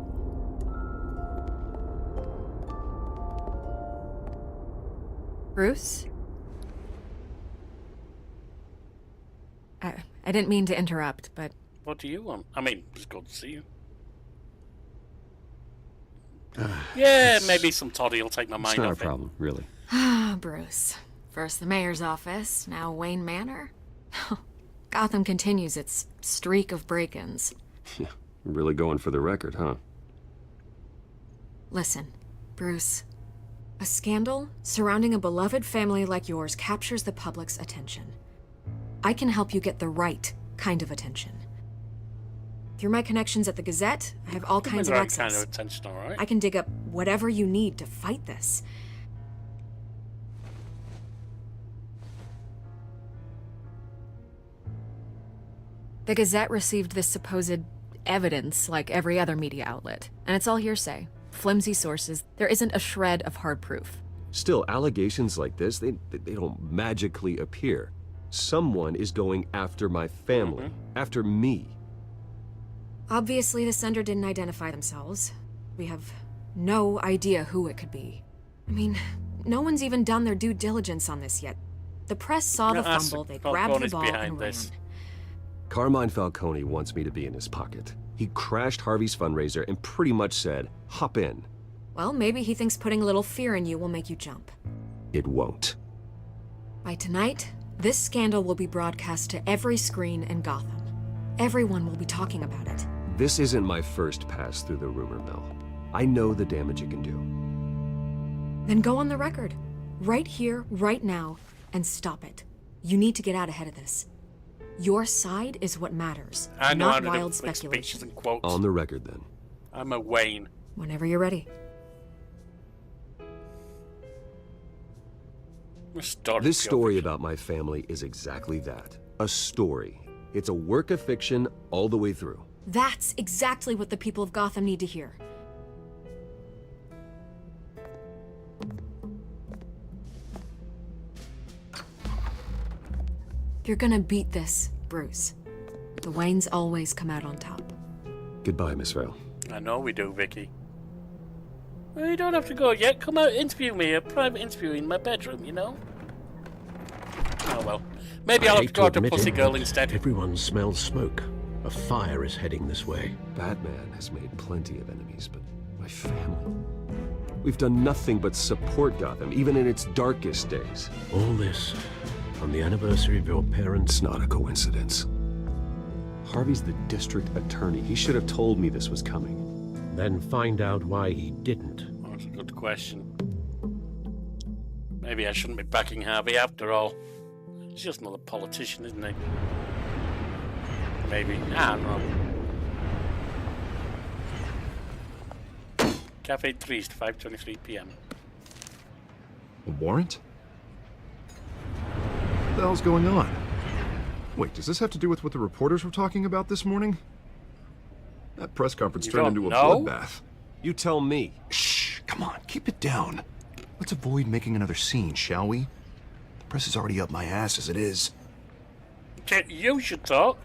Bruce? I didn't mean to interrupt, but... What do you want? I mean, it's good to see you. Yeah, maybe some toddy will take my mind It's not off a problem, really. Ah, Bruce. First the mayor's office, now Wayne Manor. Gotham continues its streak of break-ins. Yeah, really going for the record, huh? Listen, Bruce. A scandal surrounding a beloved family like yours captures the public's attention. I can help you get the right kind of attention. Through my connections at the Gazette, I have all kinds of right access. kind of attention, all right. I can dig up whatever you need to fight this. The Gazette received this supposed evidence like every other media outlet, and it's all hearsay. Flimsy sources. There isn't a shred of hard proof. Still, allegations like this, they don't magically appear. Someone is going after my family, after me. Obviously, the sender didn't identify themselves. We have no idea who it could be. I mean, no one's even done their due diligence on this yet. The press saw the fumble, they grabbed the ball and ran. Carmine Falcone wants me to be in his pocket. He crashed Harvey's fundraiser and pretty much said, hop in. Well, maybe he thinks putting a little fear in you will make you jump. It won't. By tonight, this scandal will be broadcast to every screen in Gotham. Everyone will be talking about it. This isn't my first pass through the rumor mill. I know the damage it can do. Then go on the record. Right here, right now, and stop it. You need to get out ahead of this. Your side is what matters, not wild speculation. And quotes. On the record, then. I'm a Wayne. Whenever you're ready. This story about my family is exactly that. A story. It's a work of fiction all the way through. That's exactly what the people of Gotham need to hear. You're gonna beat this, Bruce. The Waynes always come out on top. Goodbye, Miss Vale. I know we do, Vicky. Well, you don't have to go yet. Come out, interview me. A private interview in my bedroom, you know? Oh, well. Maybe I'll have to go to Pussy Girl instead. Everyone smells smoke. A fire is heading this way. Batman has made plenty of enemies, but my family... We've done nothing but support Gotham, even in its darkest days. All this on the anniversary of your parents'... It's not a coincidence. Harvey's the district attorney. He should have told me this was coming. Then find out why he didn't. Oh, that's a good question. Maybe I shouldn't be backing Harvey after all. He's just another politician, isn't he? Maybe. I don't know. Cafe Triste, 5:23 p.m. A warrant? What the hell's going on? Wait, does this have to do with what the reporters were talking about this morning? That press conference turned into a bloodbath. You tell me. Shh, come on, keep it down. Let's avoid making another scene, shall we? The press is already up my ass as it is. You should talk.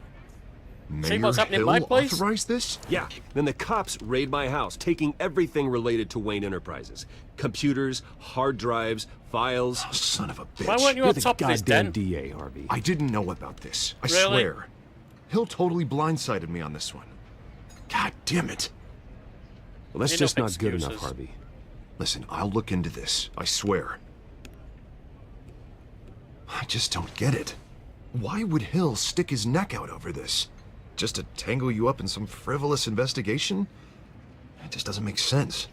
See what's happening in Hill my place? authorized this? Yeah. Then the cops raid my house, taking everything related to Wayne Enterprises. Computers, hard drives, files. Oh, son of a bitch. Why weren't you You're on the top of this, goddamn Den? DA, Harvey. I didn't know about this. I Really? swear. Hill totally blindsided me on this one. God damn it. Well, that's Ain't just no not good excuses. enough, Harvey. Listen, I'll look into this. I swear. I just don't get it. Why would Hill stick his neck out over this? Just to tangle you up in some frivolous investigation? It just doesn't make sense.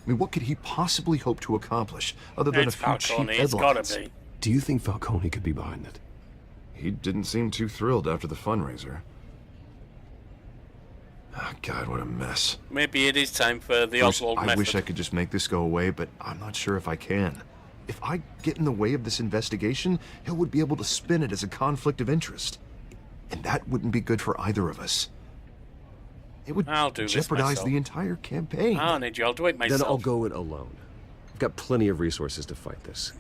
I mean, what could he possibly hope to accomplish other than It's a few cheap Falcone, it's headlines? gotta be. Do you think Falcone could be behind it? He didn't seem too thrilled after the fundraiser. Oh, God, what a mess. Maybe it is time for the Bruce, Oswald I method. wish I could just make this go away, but I'm not sure if I can. If I get in the way of this investigation, Hill would be able to spin it as a conflict of interest. And that wouldn't be good for either of us. It would I'll do jeopardize this myself. the entire campaign. I'll need you. I'll do it myself. Then I'll go it alone. I've got plenty of resources to fight this.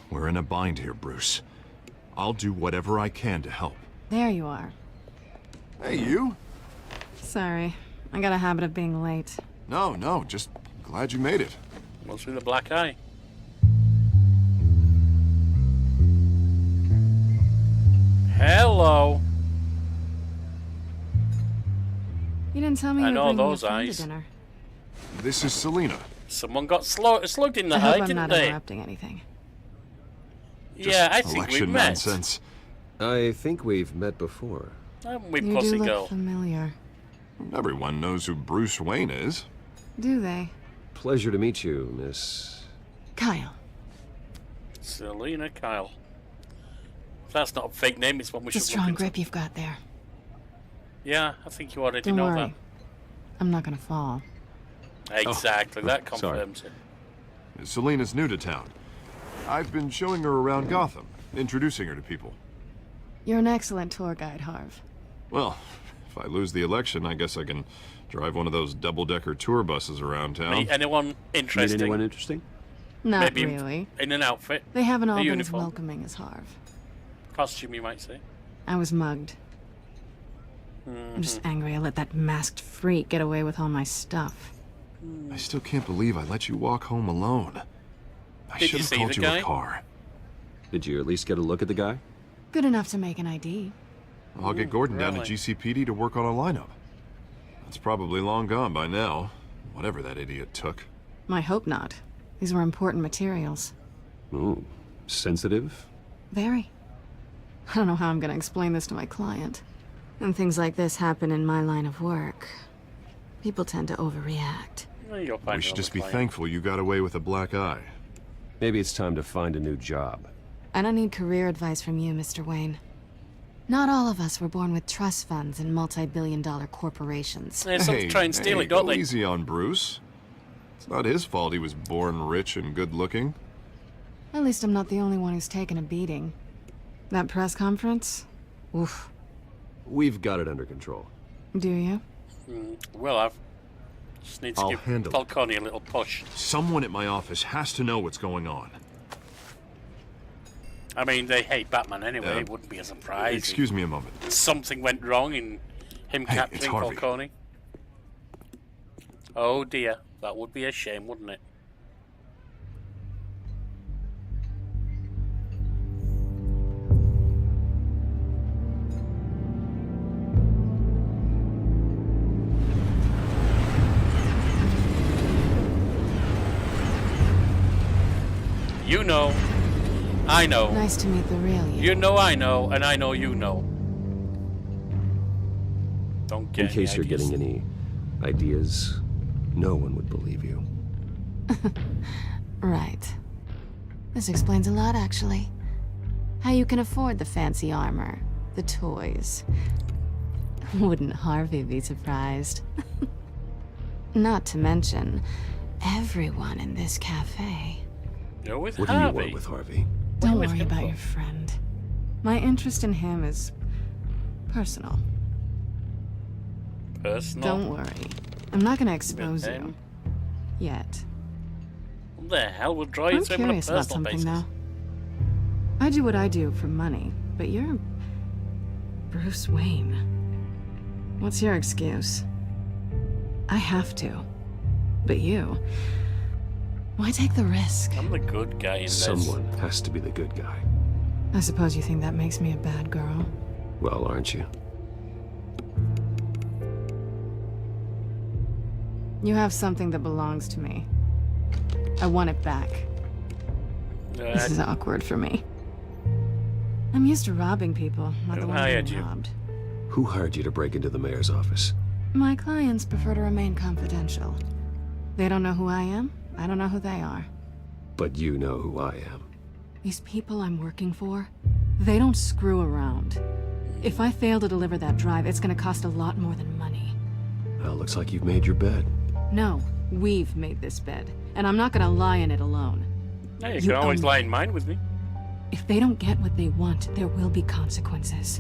We're in a bind here, Bruce. I'll do whatever I can to help. There you are. Hey, you? Sorry. I got a habit of being late. No, just glad you made it. What's with the black eye? Hello. You didn't tell me I you were know bringing those your friend eyes. to dinner. This is Selena. Someone got slugged in the I hope eye, I'm didn't not they? interrupting anything. Yeah, I think we Election met. nonsense. I think we've met before. Haven't we, You Pussy do look Girl? familiar. Everyone knows who Bruce Wayne is. Do they? Pleasure to meet you, Miss... Kyle. Selena Kyle. If that's not a fake name, it's one we It's a should strong look into. grip you've got there. Yeah, I think you already Don't know worry. I'm not gonna fall. that. Exactly, that sorry. confirms it. Selena's new to town. I've been showing her around Gotham, introducing her to people. You're an excellent tour guide, Harv. Well, if I lose the election, I guess I can drive one of those double-decker tour buses around town. Meet anyone interesting? Meet anyone interesting? Not Maybe really. in an outfit. They haven't all a been as uniform. welcoming as Harv. Costume, you might say. I was mugged. I'm just angry I let that masked freak get away with all my stuff. I still can't believe I let you walk home alone. I Did should you have see told the you guy? a car. Did you at least get a look at the guy? Good enough to make an ID. I'll get Gordon down to really? GCPD to work on a lineup. That's probably long gone by now, whatever that idiot took. I hope not. These were important materials. Ooh, sensitive? Very. I don't know how I'm gonna explain this to my client. When things like this happen in my line of work, people tend to overreact. Well, you'll find We should another just be client. thankful you got away with a black eye. Maybe it's time to find a new job. I don't need career advice from you, Mr. Wayne. Not all of us were born with trust funds and multi-billion-dollar corporations. Yeah, some try and steal it, don't go they? easy on Bruce. It's not his fault he was born rich and good-looking. At least I'm not the only one who's taken a beating. That press conference? Oof. We've got it under control. Do you? Well, I've just need to I'll give handle it. Falcone a little push. Someone at my office has to know what's going on. I mean, they hate Batman anyway. It wouldn't be a surprise. Excuse me a moment. If something went wrong in him Hey, it's capturing Harvey. Falcone. Oh dear, that would be a shame, wouldn't it? You know, I know. Nice to meet the real you. You know I know, and I know you know. Don't get In case any you're ideas. getting any ideas, no one would believe you. Right. This explains a lot, actually. How you can afford the fancy armor, the toys. Wouldn't Harvey be surprised? Not to mention, everyone in this cafe. You're with What do you Harvey. want with Harvey? Don't with worry him about for? your friend. My interest in him is personal. Personal. Don't worry. I'm not gonna expose With you. him? Yet. What the hell will draw you I'm to him on a curious about personal something, basis? though. I do what I do for money, but you're Bruce Wayne. What's your excuse? I have to. But you... Why take the risk? I'm the good guy in this. Someone has to be the good guy. I suppose you think that makes me a bad girl. Well, aren't you? You have something that belongs to me. I want it back. This is awkward for me. I'm used to robbing people, not the Who one hired being you? robbed. Who hired you to break into the mayor's office? My clients prefer to remain confidential. They don't know who I am. I don't know who they are. But you know who I am. These people I'm working for, they don't screw around. If I fail to deliver that drive, it's gonna cost a lot more than money. Well, looks like you've made your bed. No, we've made this bed, and I'm not gonna lie in it alone. No, you can always lie in mine with me. If they don't get what they want, there will be consequences.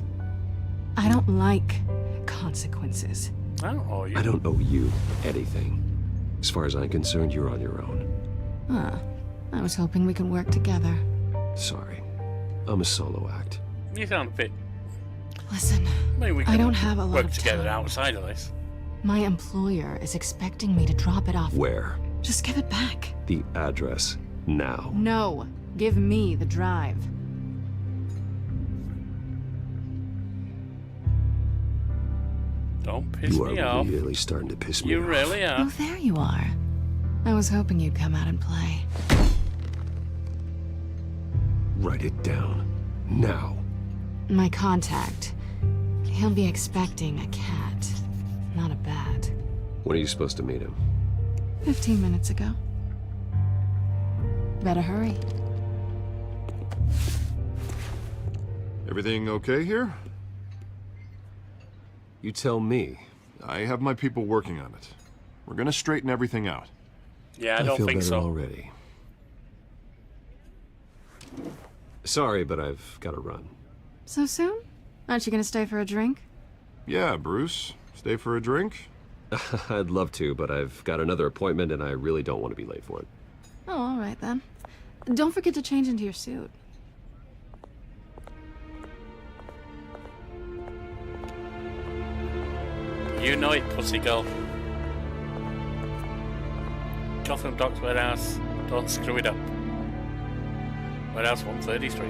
I don't like consequences. I don't owe you. I don't owe you anything. As far as I'm concerned, you're on your own. Huh. I was hoping we could work together. Sorry. I'm a solo act. You sound a bit... Listen, Maybe we I can don't have a lot work of together time. outside of this. My employer is expecting me to drop it off. Where? Just give it back. The address. Now. No. Give me the drive. Don't piss You me are off. really starting to piss me You off. really are. Oh, there you are. I was hoping you'd come out and play. Write it down. Now. My contact. He'll be expecting a cat, not a bat. When are you supposed to meet him? 15 minutes ago. Better hurry. Everything okay here? You tell me. I have my people working on it. We're gonna straighten everything out. Yeah, I don't feel think better so. already. Sorry, but I've got to run. So soon? Aren't you gonna stay for a drink? Yeah, Bruce. Stay for a drink? I'd love to, but I've got another appointment and I really don't want to be late for it. Oh, all right then. Don't forget to change into your suit. You know it, pussy girl. Gotham Docks Warehouse. Don't screw it up. Warehouse 133.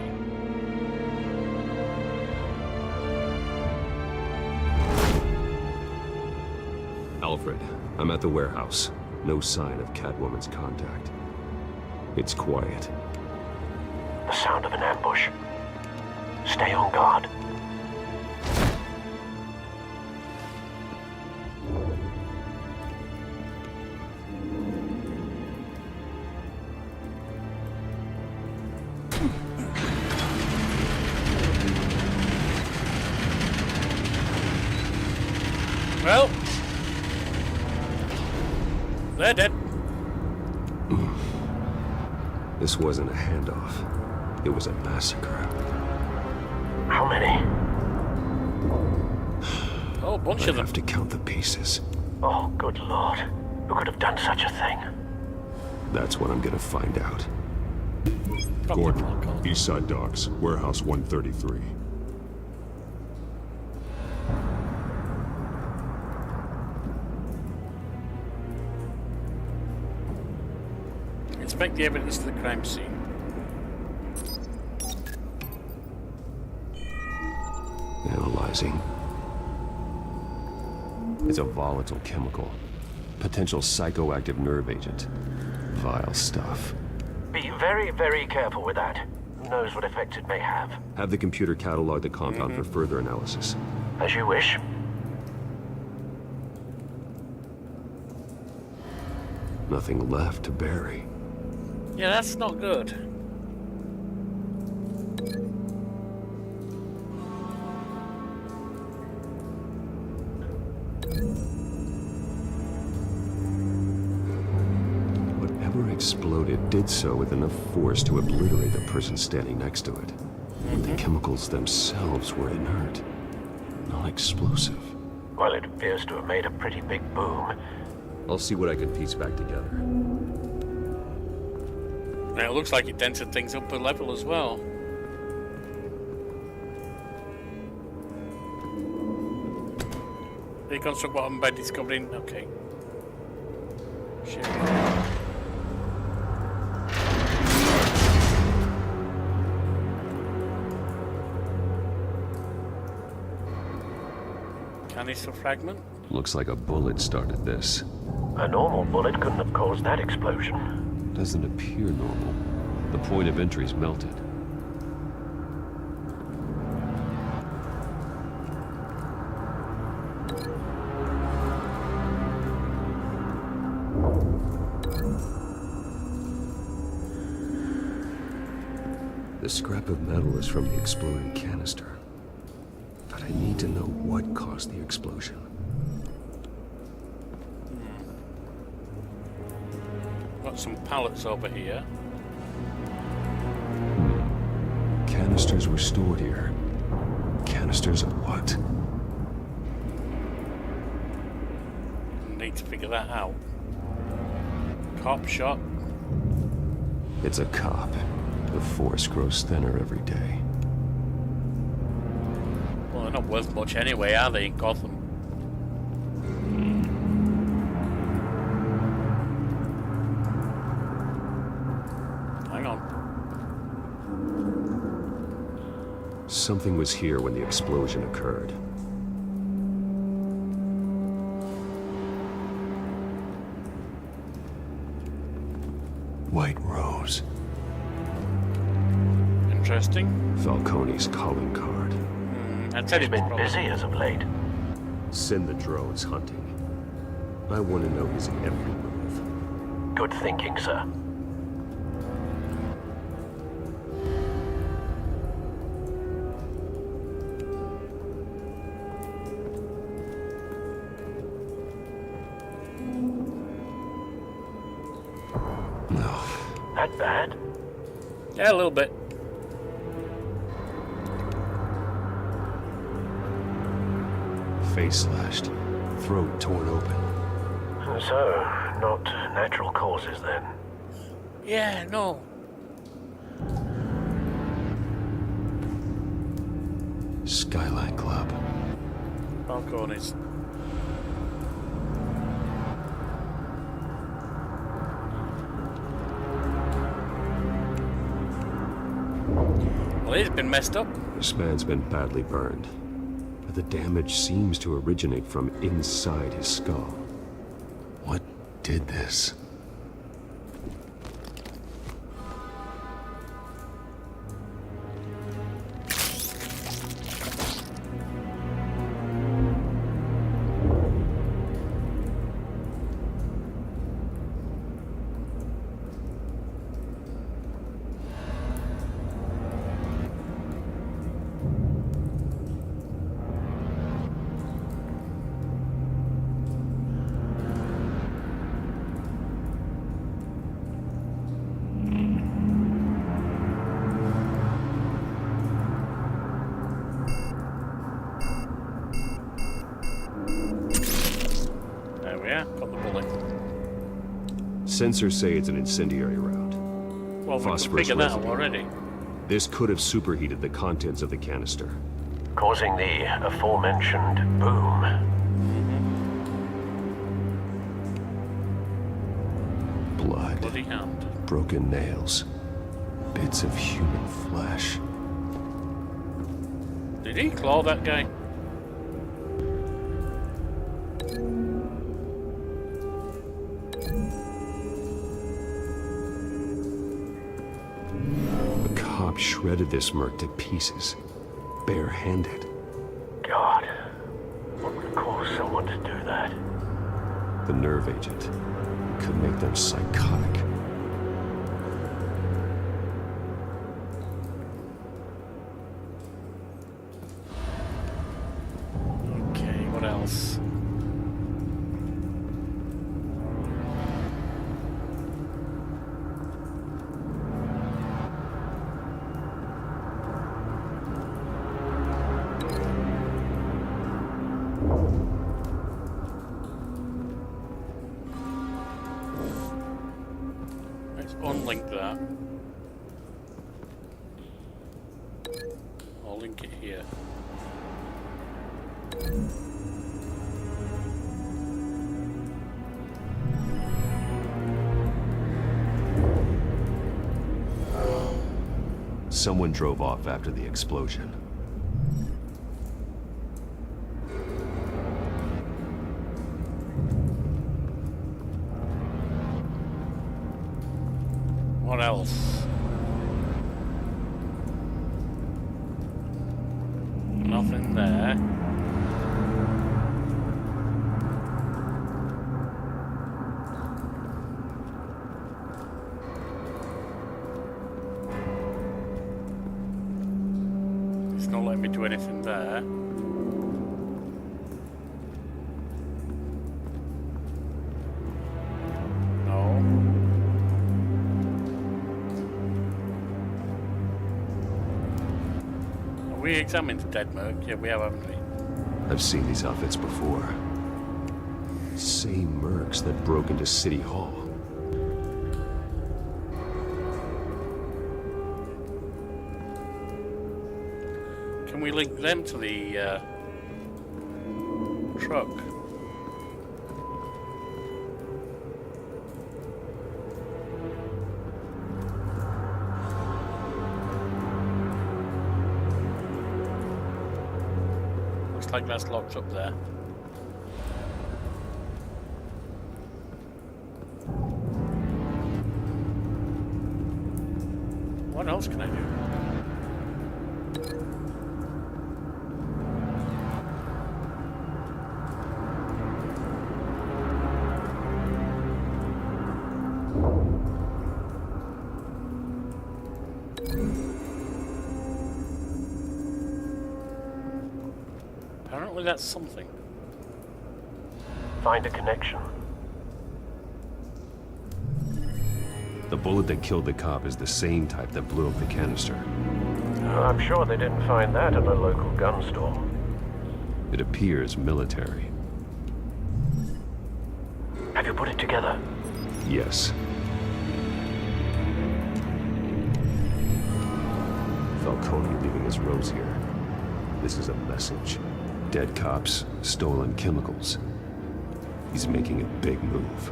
Alfred, I'm at the warehouse. No sign of Catwoman's contact. It's quiet. The sound of an ambush. Stay on guard. Well, they're dead. This wasn't a handoff. It was a massacre. How many? Oh, a bunch I of them. have to count the pieces. Oh, good lord. Who could have done such a thing? That's what I'm gonna find out. Gordon, Eastside Docks, Warehouse 133. Inspect the evidence to the crime scene. Analyzing. It's a volatile chemical. Potential psychoactive nerve agent. Vile stuff. Be very, very careful with that. Who knows what effect it may have. Have the computer catalog the compound for further analysis. As you wish. Nothing left to bury. Yeah, that's not good. Whatever exploded did so with enough force to obliterate the person standing next to it. The chemicals themselves were inert, not explosive. Well, it appears to have made a pretty big boom. I'll see what I can piece back together. Now, it looks like it dented things up a level as well. Reconstruct bottom by discovering... Okay. Shit. Canister fragment? Looks like a bullet started this. A normal bullet couldn't have caused that explosion. Doesn't appear normal. The point of entry's melted. The scrap of metal is from the exploding canister. But I need to know what caused the explosion. Some pallets over here. Canisters were stored here. Canisters of what? Need to figure that out. Cop shop. It's a cop. The force grows thinner every day. Well, they're not worth much anyway, are they, in Gotham? Hang on. Something was here when the explosion occurred. White Rose. Interesting. Falcone's calling card. He's been busy as of late. Send the drones hunting. I want to know his every move. Good thinking, sir. No. That bad? Yeah, a little bit. Face slashed, throat torn open. So, not natural causes then? Yeah, no. Skylight Club. Falcone's. Well, he's been messed up. This man's been badly burned. But the damage seems to originate from inside his skull. What did this? Sensors say it's an incendiary round. Well, we can figure that out already. This could have superheated the contents of the canister. Causing the aforementioned boom. Blood. Bloody hand. Broken nails. Bits of human flesh. Did he claw that guy? Shredded this merc to pieces, bare-handed. God, what would cause someone to do that? The nerve agent could make them psychotic. Okay, what else? Unlink that. I'll link it here. Someone drove off after the explosion. What else? Nothing there. It's not letting me do anything there. No. we examined the dead merc? Yeah, we have, haven't we? I've seen these outfits before. Same mercs that broke into City Hall. Can we link them to the truck? Looks like that's locked up there. What else can I do? Apparently that's something. Find a connection. The bullet that killed the cop is the same type that blew up the canister. I'm sure they didn't find that in a local gun store. It appears military. Have you put it together? Yes. Falcone leaving his rose here. This is a message. Dead cops, stolen chemicals. He's making a big move.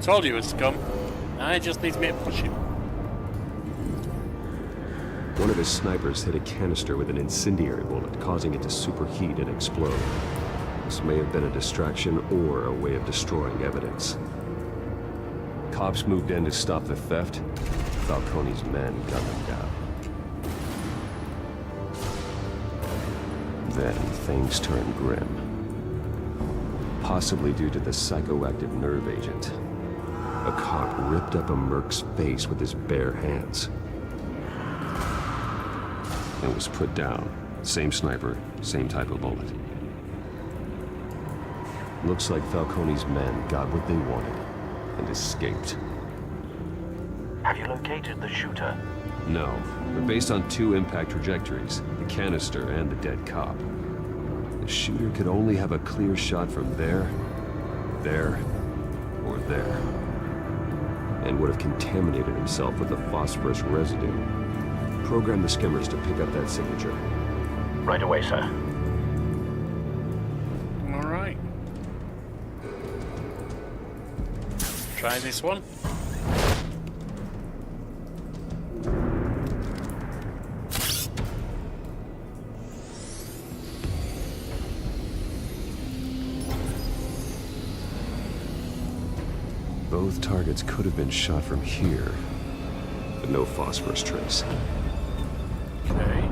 Told you it was scum. I just needs me to push him. One of his snipers hit a canister with an incendiary bullet, causing it to superheat and explode. This may have been a distraction or a way of destroying evidence. Cops moved in to stop the theft. Falcone's men gunned them down. Then things turned grim. Possibly due to the psychoactive nerve agent. A cop ripped up a merc's face with his bare hands. And was put down. Same sniper, same type of bullet. Looks like Falcone's men got what they wanted and escaped. Have you located the shooter? No, but based on two impact trajectories, the canister and the dead cop, the shooter could only have a clear shot from there, or there, and would have contaminated himself with the phosphorus residue. Program the skimmers to pick up that signature. Right away, sir. All right. Try this one. Both targets could have been shot from here, but no phosphorus trace. Okay.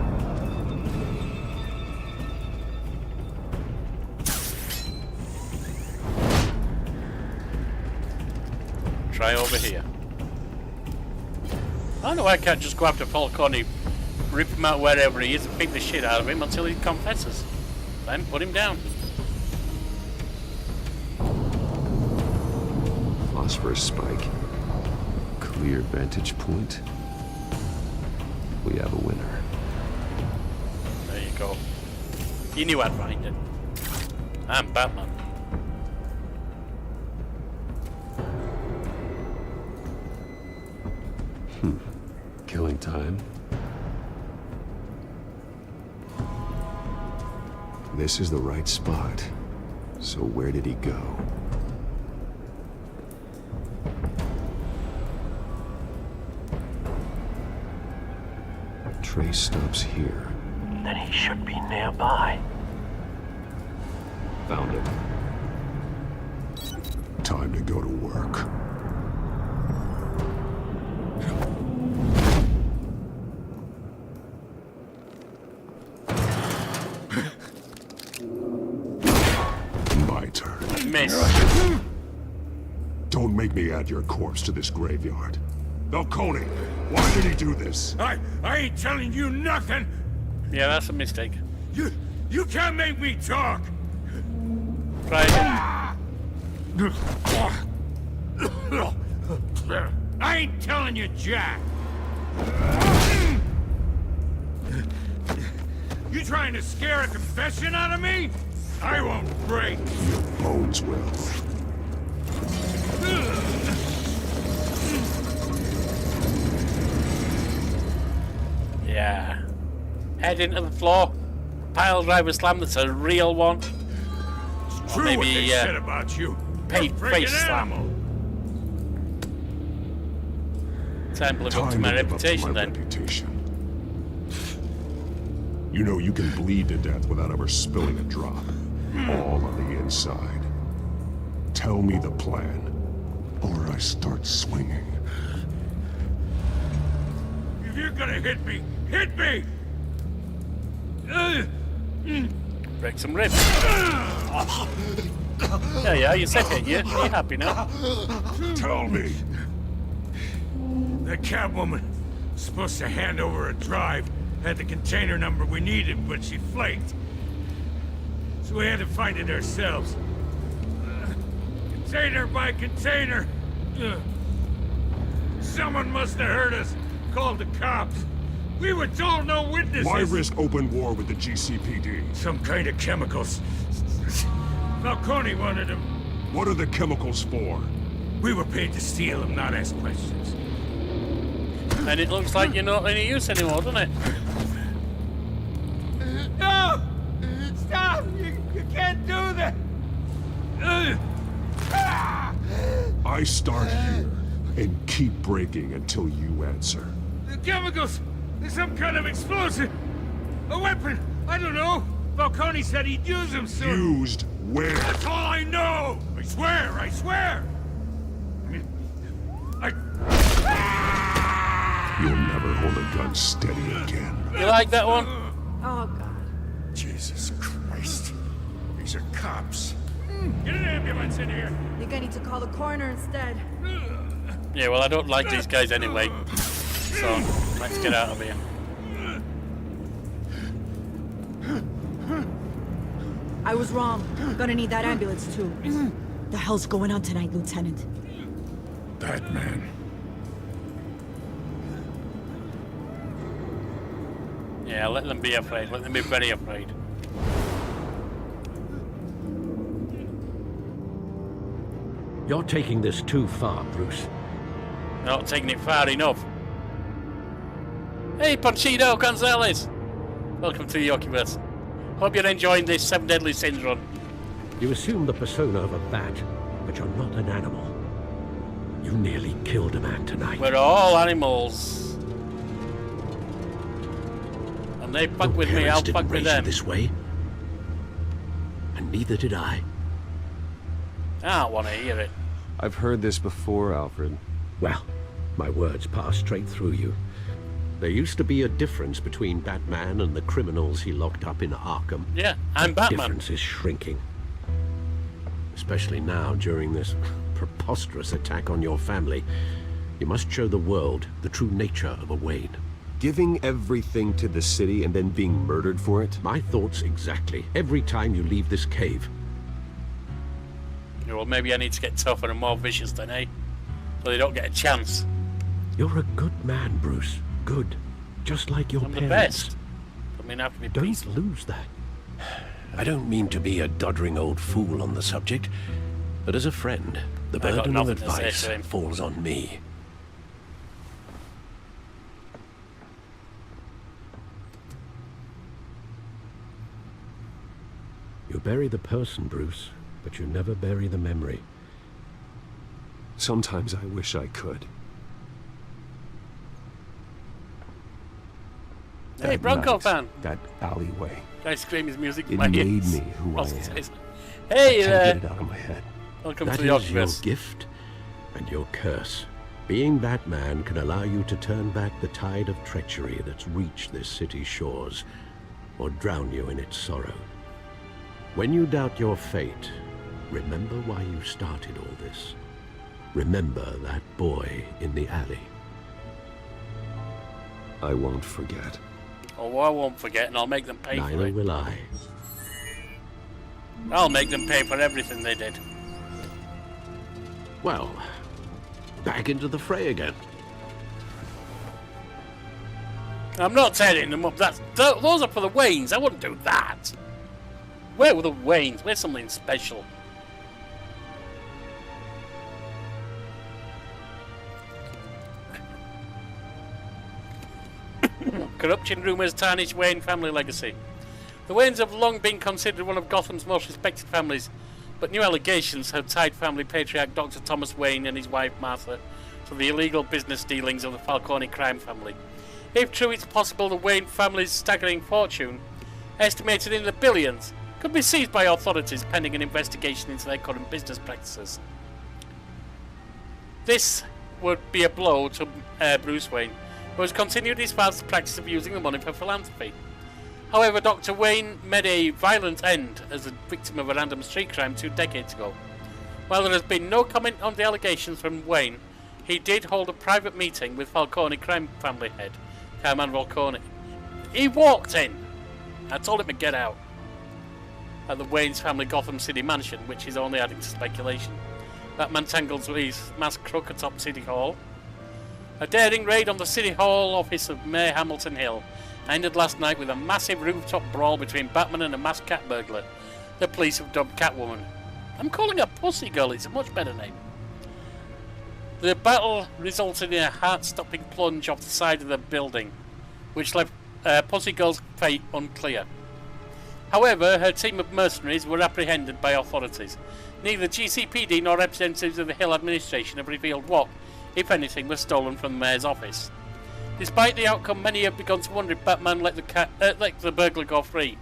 Try over here. I don't know why I can't just go after Falcone, rip him out wherever he is, and beat the shit out of him until he confesses. Then put him down. Phosphorus spike. Clear vantage point. We have a winner. There you go. You knew I'd find it. I'm Batman. Killing time. This is the right spot. So where did he go? Trace stops here. Then he should be nearby. Found it. Time to go to work. My turn. Miss. Don't make me add your corpse to this graveyard. Falcone, why did he do this? I ain't telling you nothing. Yeah, that's a mistake. You can't make me talk. Try again. I ain't telling you, Jack. trying to scare a confession out of me? I won't break. Your bones will. Yeah. Head into the floor. Pile driver slam, that's a real one. It's Or true maybe, what they said about you. paint You're a freaking face slam. animal. Time to live up to my reputation then. You know you can bleed to death without ever spilling a drop. All on the inside. Tell me the plan, or I start swinging. If you're gonna hit me, hit me! Break some ribs. Yeah, you said it. You're happy now. Tell me. The Catwoman, supposed to hand over a drive, had the container number we needed, but she flaked. So we had to find it ourselves. Container by container. Someone must have heard us, called the cops. We were told no witnesses. Why risk open war with the GCPD? Some kind of chemicals. Falcone wanted them. What are the chemicals for? We were paid to steal them, not ask questions. And it looks like you're not any use anymore, doesn't it? No! Stop! You can't do that! I start here and keep breaking until you answer. The chemicals! There's some kind of explosive! A weapon! I don't know! Falcone said he'd use them soon! Used where? That's all I know! I swear! I swear! You'll never hold a gun steady again. You like that one? Oh, God. Jesus Christ. These are cops. Get an ambulance in here! You're gonna need to call the coroner instead. Yeah, well, I don't like these guys anyway. So, let's get out of here. I was wrong. Gonna need that ambulance, too. The hell's going on tonight, Lieutenant? Batman. Yeah, let them be afraid. Let them be very afraid. You're taking this too far, Bruce. Not taking it far enough. Hey, Panchito Gonzalez! Welcome to the Yorkiverse. Hope you're enjoying this 7 Deadly Sins run. You assume the persona of a bat, but you're not an animal. You nearly killed a man tonight. We're all animals. And they fuck with me, I'll fuck with them. This way, and neither did I. I don't want to hear it. I've heard this before, Alfred. Well, my words pass straight through you. There used to be a difference between Batman and the criminals he locked up in Arkham. Yeah, I'm Batman. The difference is shrinking. Especially now, during this preposterous attack on your family. You must show the world the true nature of a Wayne. Giving everything to the city and then being murdered for it? My thoughts exactly. Every time you leave this cave. Yeah, well, maybe I need to get tougher and more vicious than so they don't get a chance. You're a good man, Bruce. Good. Just like your I'm parents. the best. I mean, I have to be Don't peaceful. lose that. I don't mean to be a doddering old fool on the subject, but as a friend, the I got burden of nothing to say advice to him. falls on me. You bury the person, Bruce, but you never bury the memory. Sometimes I wish I could. Hey, That Bronco night, fan. That alleyway. Guy scream his music. It my made ears. me who I Lost am. his taste. I Hey can't there. get it out of my head. Welcome That to the is your Yorkiverse. gift and your curse. Being Batman can allow you to turn back the tide of treachery that's reached this city's shores, or drown you in its sorrow. When you doubt your fate, remember why you started all this. Remember that boy in the alley. I won't forget. Oh, I won't forget, and I'll make them pay for Neither it. will I. I'll make them pay for everything they did. Well, back into the fray again. I'm not tearing them up. Those are for the Waynes. I wouldn't do that. Where were the Waynes? Where's something special? Corruption rumours tarnish Wayne family legacy. The Waynes have long been considered one of Gotham's most respected families, but new allegations have tied family patriarch Dr. Thomas Wayne and his wife Martha to the illegal business dealings of the Falcone crime family. If true, it's possible the Wayne family's staggering fortune, estimated in the billions, could be seized by authorities pending an investigation into their current business practices. This would be a blow to Bruce Wayne, who has continued his father's practice of using the money for philanthropy. However, Dr. Wayne made a violent end as a victim of a random street crime 2 decades ago. While there has been no comment on the allegations from Wayne, he did hold a private meeting with Falcone crime family head, Carmine Falcone. He walked in. I told him to get out. At the Wayne's family Gotham City mansion, which is only adding to speculation. Batman tangles with his masked crook atop City Hall. A daring raid on the City Hall office of Mayor Hamilton Hill ended last night with a massive rooftop brawl between Batman and a masked cat burglar. The police have dubbed Catwoman. I'm calling her Pussy Girl, it's a much better name. The battle resulted in a heart-stopping plunge off the side of the building, which left Pussy Girl's fate unclear. However, her team of mercenaries were apprehended by authorities. Neither GCPD nor representatives of the Hill administration have revealed what, if anything, was stolen from the mayor's office. Despite the outcome, many have begun to wonder if Batman let the burglar go free.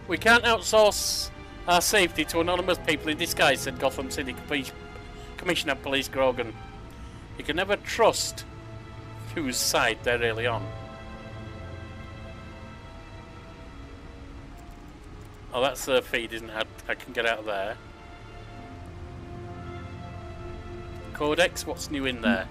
We can't outsource our safety to anonymous people in disguise, said Gotham City Commissioner of Police Grogan. You can never trust whose side they're really on. Oh, that's the feed, isn't it? I can get out of there. Codex, what's new in there?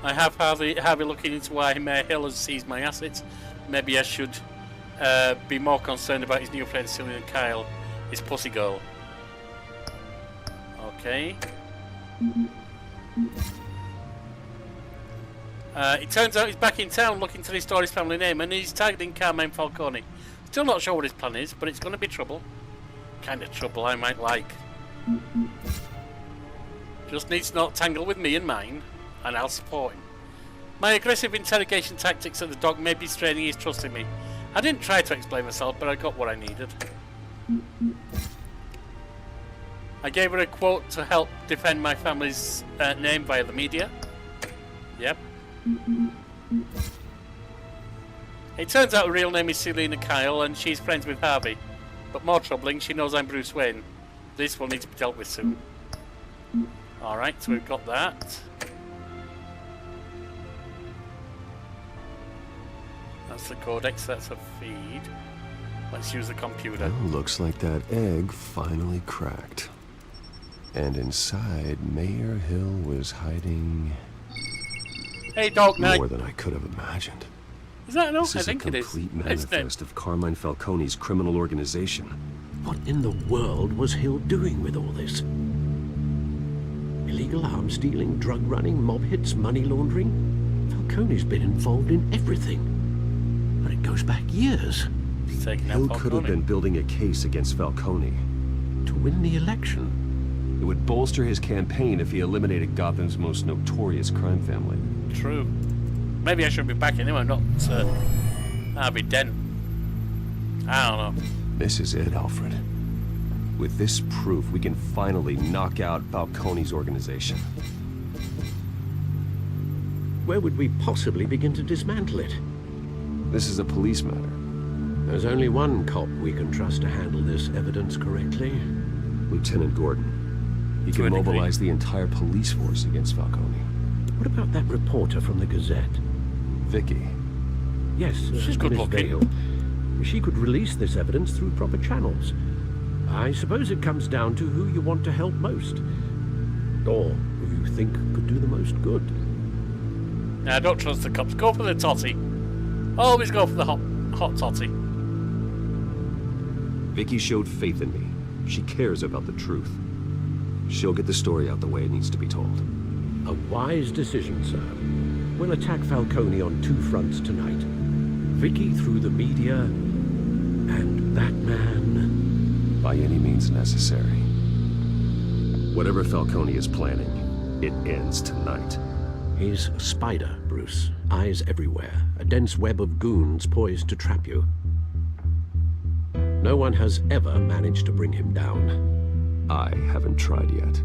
I have Harvey looking into why Mayor Hill has seized my assets. Maybe I should be more concerned about his new friend Cillian Kyle, his Pussy Girl. Okay. It turns out he's back in town looking to restore his family name, and he's targeting Carmine Falcone. Still not sure what his plan is, but it's going to be trouble. Kind of trouble I might like. Just needs to not tangle with me and mine, and I'll support him. My aggressive interrogation tactics at the dock may be straining his trust in me. I didn't try to explain myself, but I got what I needed. I gave her a quote to help defend my family's name via the media. Yep. It turns out her real name is Selena Kyle, and she's friends with Harvey. But more troubling, she knows I'm Bruce Wayne. This will need to be dealt with soon. Alright, so we've got that. That's the codex, that's a feed. Let's use the computer. Well, looks like that egg finally cracked. And inside, Mayor Hill was hiding... Hey, Dog Knight. More than I could have imagined. Is that no? This I is think a it is. complete manifest of Carmine Falcone's criminal organization. What in the world was Hill doing with all this? Illegal arms dealing, drug running, mob hits, money laundering? Falcone's been involved in everything. And it goes back years. Hill could have been building a case against Falcone. To win the election. It would bolster his campaign if he eliminated Gotham's most notorious crime family. True. Maybe I should be backing him, I'm not Harvey Dent. I don't know. This is it, Alfred. With this proof, we can finally knock out Falcone's organization. Where would we possibly begin to dismantle it? This is a police matter. There's only one cop we can trust to handle this evidence correctly. Lieutenant Gordon. He can mobilize the entire police force against Falcone. What about that reporter from the Gazette? Vicky. Yes, she's good looking. She could release this evidence through proper channels. I suppose it comes down to who you want to help most. Or who you think could do the most good. Nah, I don't trust the cops. Go for the totty. Always go for the hot totty. Vicky showed faith in me. She cares about the truth. She'll get the story out the way it needs to be told. A wise decision, sir. We'll attack Falcone on 2 fronts tonight. Vicky through the media, and that man... By any means necessary. Whatever Falcone is planning, it ends tonight. He's a spider, Bruce. Eyes everywhere. A dense web of goons poised to trap you. No one has ever managed to bring him down. I haven't tried yet.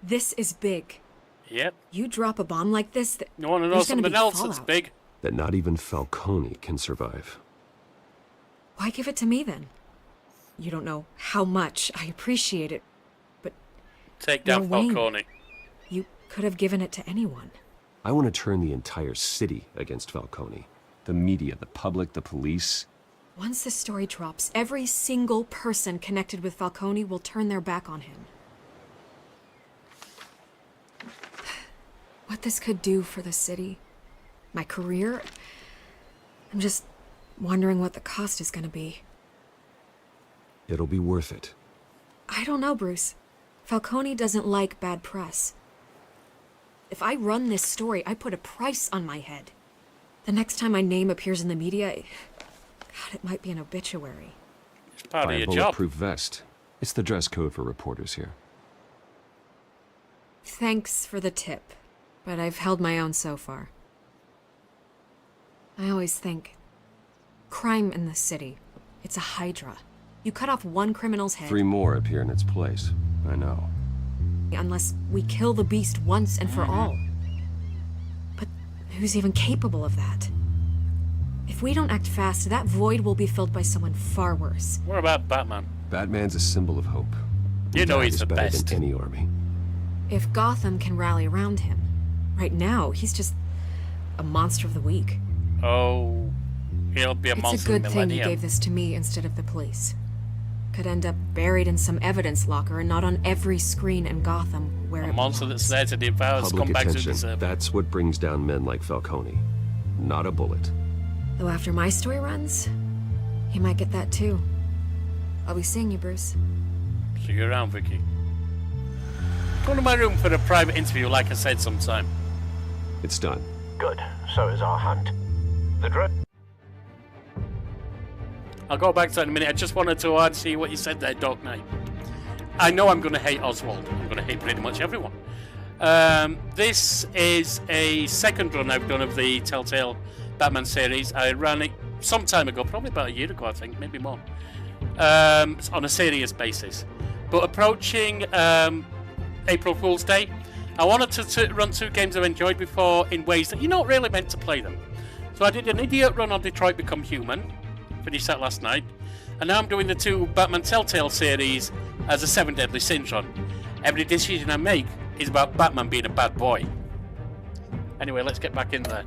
This is big. Yep. You drop a bomb like this, you want to know something else that's big? That not even Falcone can survive. Why give it to me then? You don't know how much I appreciate it, but... Take down Falcone. You could have given it to anyone. I want to turn the entire city against Falcone. The media, the public, the police. Once this story drops, every single person connected with Falcone will turn their back on him. What this could do for the city, my career, I'm just wondering what the cost is gonna be. It'll be worth it. I don't know, Bruce. Falcone doesn't like bad press. If I run this story, I put a price on my head. The next time my name appears in the media, God, it might be an obituary. It's part of your job. Bulletproof vest. It's the dress code for reporters here. Thanks for the tip. But I've held my own so far. I always think, crime in the city, it's a hydra. You cut off one criminal's head... 3 more appear in its place. I know. Unless we kill the beast once and for all. But who's even capable of that? If we don't act fast, that void will be filled by someone far worse. What about Batman? Batman's a symbol of hope. You know he's the better best than any army. If Gotham can rally around him, right now he's just a monster of the week. Oh, he'll be a monster. It's a good thing you millennium. gave this to me instead of the police. Could end up buried in some evidence locker and not on every screen in Gotham where A monster that's there to devour Public scumbags who attention. deserve it. That's what brings down men like Falcone. Not a bullet. Though after my story runs, he might get that too. I'll be seeing you, Bruce. See you around, Vicky. Come to my room for a private interview, like I said sometime. It's done. Good. So is our hunt. The drone... I'll go back to that in a minute. I just wanted to see what you said there, Dark Knight. I know I'm going to hate Oswald. I'm going to hate pretty much everyone. This is a second run I've done of the Telltale Batman series. I ran it some time ago, probably about a year ago, I think, maybe more. On a serious basis. But approaching April Fool's Day, I wanted to run 2 games I've enjoyed before in ways that you're not really meant to play them. So I did an idiot run on Detroit Become Human. Finished that last night. And now I'm doing the 2 Batman Telltale series as a 7 Deadly Sins run. Every decision I make is about Batman being a bad boy. Anyway, let's get back in there.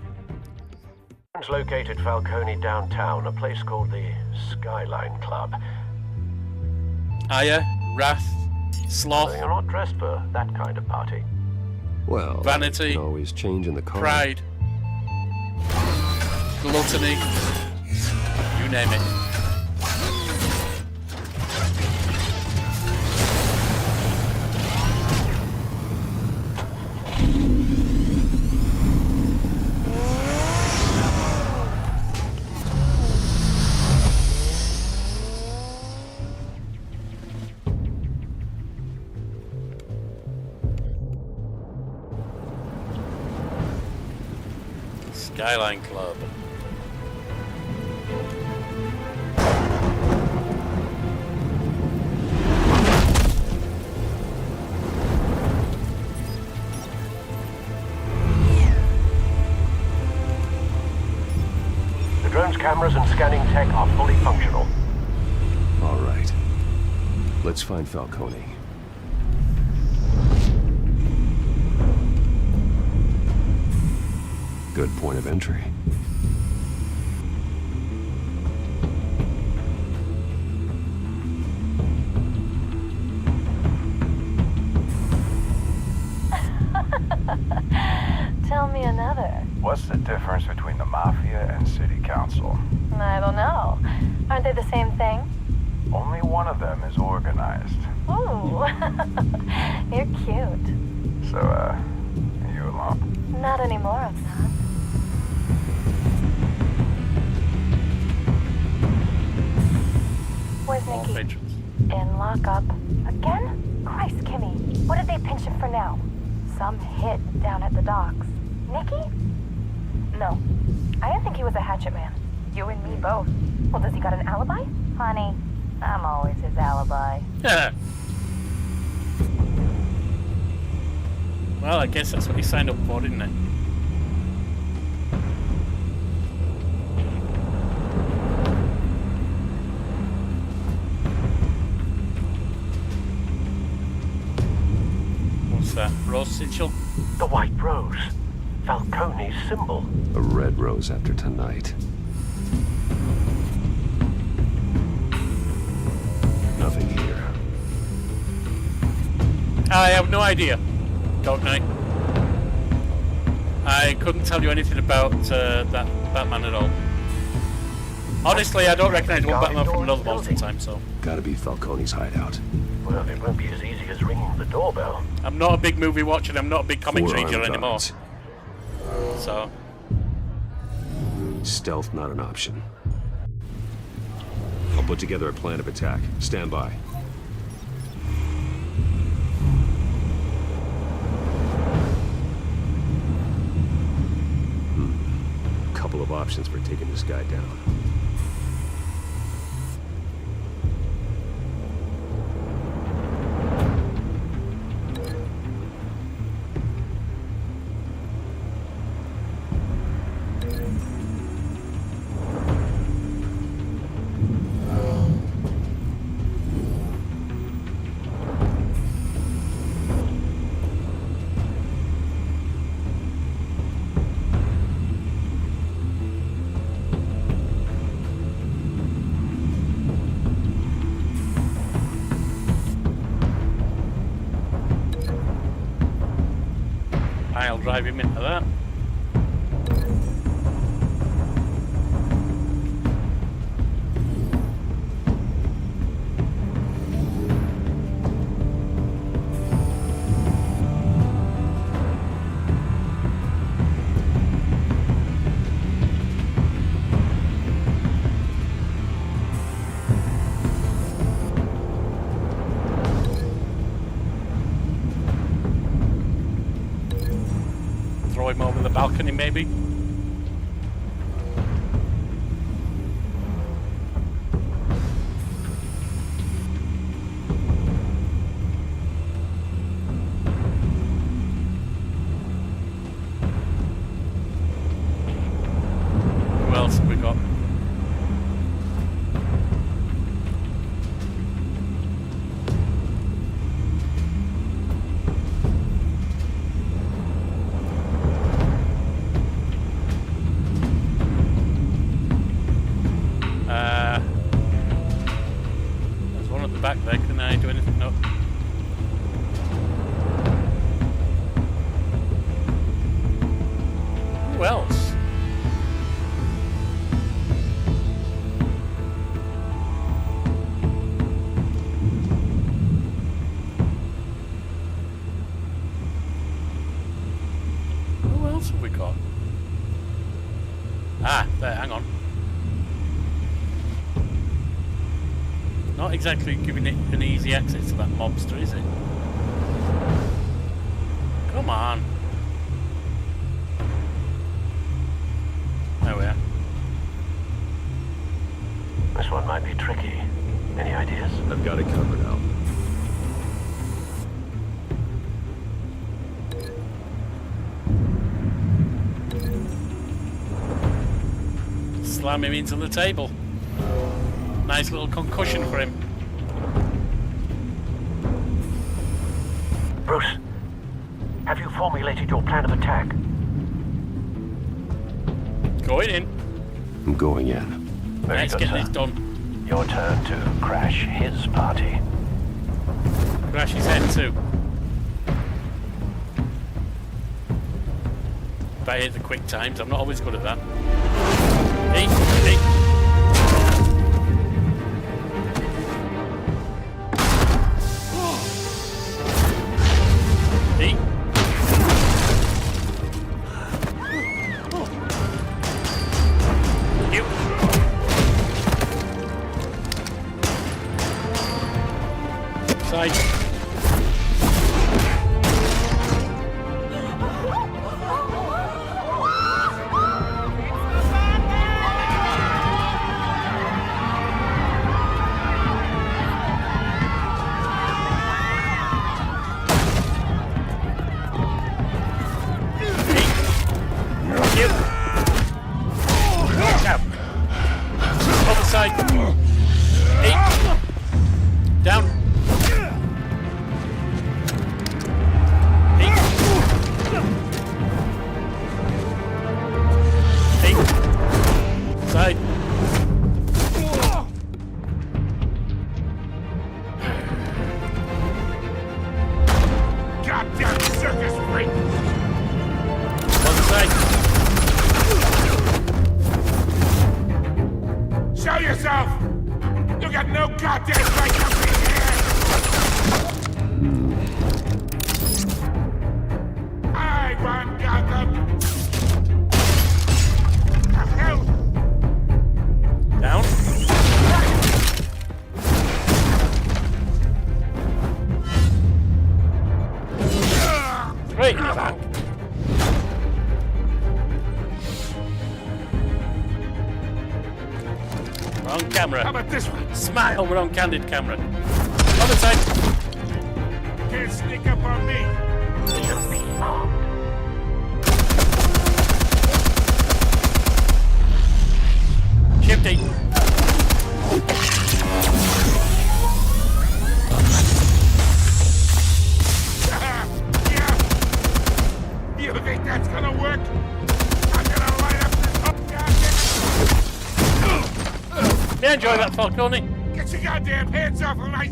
Located Falcone downtown, a place called the Skyline Club. Ire, wrath, sloth. You're not dressed for that kind of party. Well, vanity, can always change in the car. pride, gluttony, you name it. Skyline Club. The drone's cameras and scanning tech are fully functional. All right. Let's find Falcone. Good point of entry. What's the difference between the Mafia and City Council? I don't know. Aren't they the same thing? Only one of them is organized. Ooh, you're cute. So, are you alone? Not anymore, I'm not. Where's Nikki? In lockup. Again? Christ, Kimmy. What did they pinch him for now? Some hit down at the docks. Nikki? No. I didn't think he was a hatchet man. You and me both. Well, does he got an alibi? Honey, I'm always his alibi. Well, I guess that's what he signed up for, didn't it? What's that? Rose sigil? The white rose. Falcone's symbol. A red rose after tonight. Nothing here. I have no idea. Don't I? I couldn't tell you anything about that Batman at all. Honestly, I don't recognise one Batman from another most of the time, so... Gotta be Falcone's hideout. Well, it won't be as easy as ringing the doorbell. I'm not a big movie watcher, and I'm not a big comics reader anymore. So... Stealth not an option. I'll put together a plan of attack. Stand by. Couple of options for taking this guy down. I'll drive him into that. Throw him over the balcony, maybe. Who else have we got? There's one at the back there. Can I do anything? No. Who else? Who else have we got? Ah, there, hang on. Not exactly giving it an easy access to that mobster, is it? Come on. There we are. This one might be tricky. Any ideas? I've got it covered out. Slam him into the table. Nice little concussion for him. Bruce, have you formulated your plan of attack? Going in. I'm going in. Let's get this done. Your turn to crash his party. Crash his head too. if I hit the quick times. I'm not always good at that. Hey, hey. Hey. You. Side. Camera. How about this one? Smile, we're on candid camera. Other side. Can't sneak up on me. Shifty. You think that's gonna work? I'm gonna light up this whole goddamn... Yeah, enjoy that, Falcone. Get your goddamn hands off of my...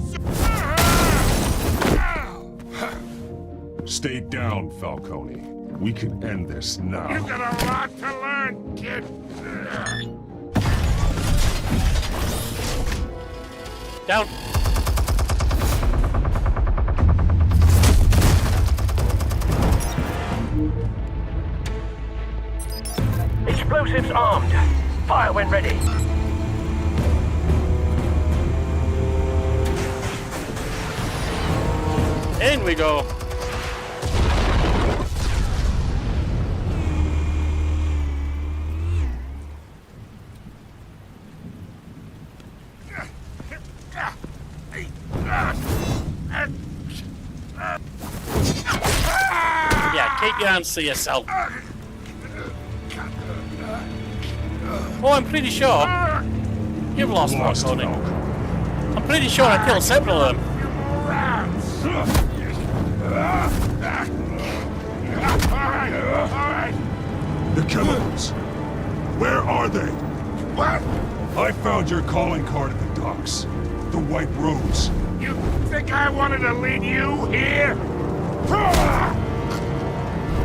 Stay down, Falcone. We can end this now. You got a lot to learn, kid. Down. Explosives armed. Fire when ready. In we go. Yeah, keep your hands to yourself. Oh, I'm pretty sure you've lost Falcone. I'm pretty sure I killed several of them. The chemicals. Where are they? What? I found your calling card at the docks. The White Rose. You think I wanted to lead you here?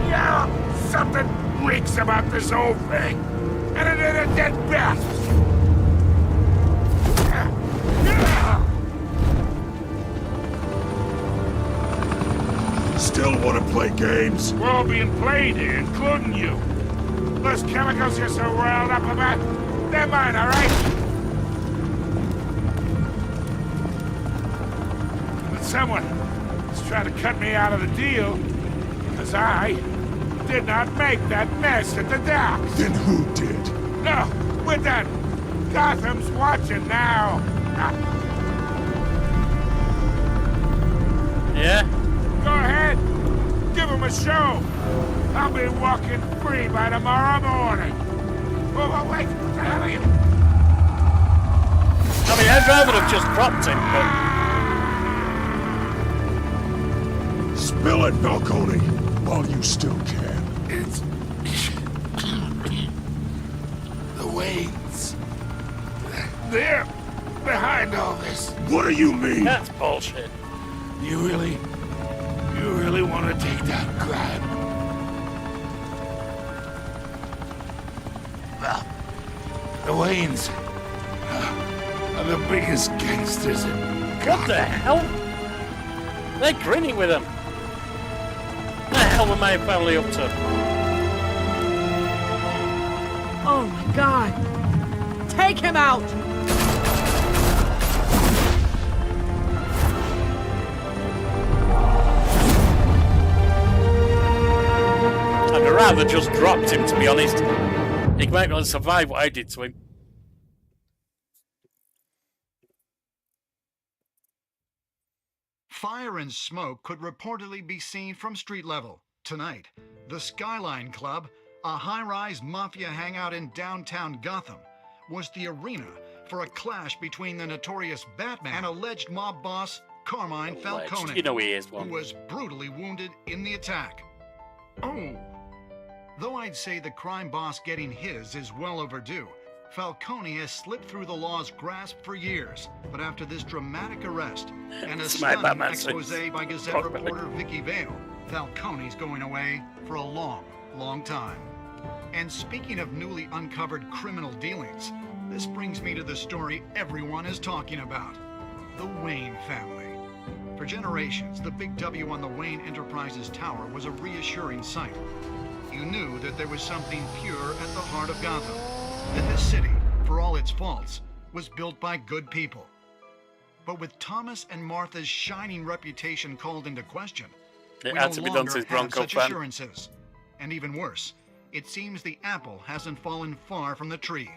Yeah, something reeks about this whole thing. And it ain't a dead bat. Still want to play games? We're all being played here, including you. Those chemicals you're so riled up about, they're mine, all right? But someone is trying to cut me out of the deal because I did not make that mess at the docks. Then who did? No, we're done. Gotham's watching now. Yeah? Go ahead. Give him a show. I'll be walking free by tomorrow morning. Oh, wait. What the hell are you? I mean, I'd rather have just dropped him, but... Spill it, Falcone, while you still can. It's... the Waynes. They're behind all this. What do you mean? That's bullshit. You really want to take down crime? The Waynes are the biggest gangsters in What the hell? They're grinning with him. What the hell were my family up to? Oh my god! Take him out! I'd rather just dropped him, to be honest. He might not survive what I did to him. Fire and smoke could reportedly be seen from street level. Tonight, the Skyline Club, a high-rise mafia hangout in downtown Gotham, was the arena for a clash between the notorious Batman and alleged mob boss Carmine Falcone, You know he is one. who was brutally wounded in the attack. Oh! Though I'd say the crime boss getting his is well overdue, Falcone has slipped through the law's grasp for years. But after this dramatic arrest and a stunning expose by Gazette reporter Vicky Vale, Falcone's going away for a long, long time. And speaking of newly uncovered criminal dealings, this brings me to the story everyone is talking about: the Wayne family. For generations, the big W on the Wayne Enterprises Tower was a reassuring sight. You knew that there was something pure at the heart of Gotham, that this city, for all its faults, was built by good people. But with Thomas and Martha's shining reputation called into question, It we had no to be done longer to his have Bronco such fan. assurances. And even worse, it seems the apple hasn't fallen far from the tree.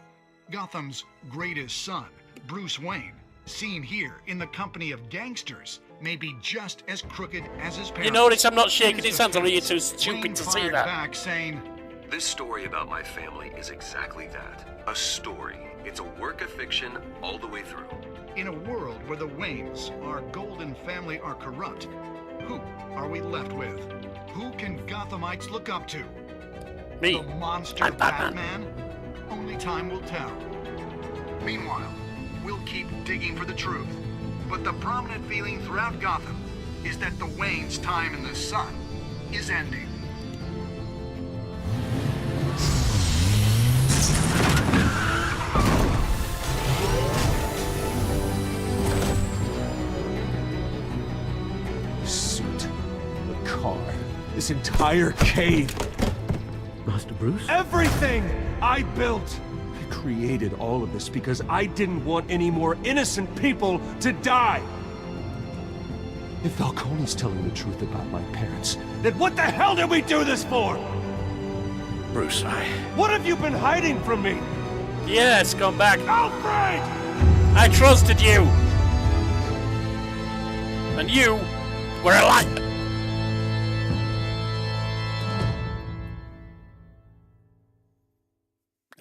Gotham's greatest son, Bruce Wayne, seen here in the company of gangsters, may be just as crooked as his parents. You notice I'm not shaking his hands, or are you too stupid to see that? Back saying, This story about my family is exactly that. A story. It's a work of fiction all the way through. in a world where the Waynes, our golden family, are corrupt, who are we left with? Who can Gothamites look up to? Me. The monster Batman? Only time will tell. Meanwhile, we'll keep digging for the truth. But the prominent feeling throughout Gotham is that the Waynes' time in the sun is ending. The suit, the car, this entire cave. Master Bruce? Everything I built! I created all of this because I didn't want any more innocent people to die! If Falcone's telling the truth about my parents, then what the hell did we do this for? Bruce, What have you been hiding from me? Yes, come back. Alfred! I trusted you. And you were a liar.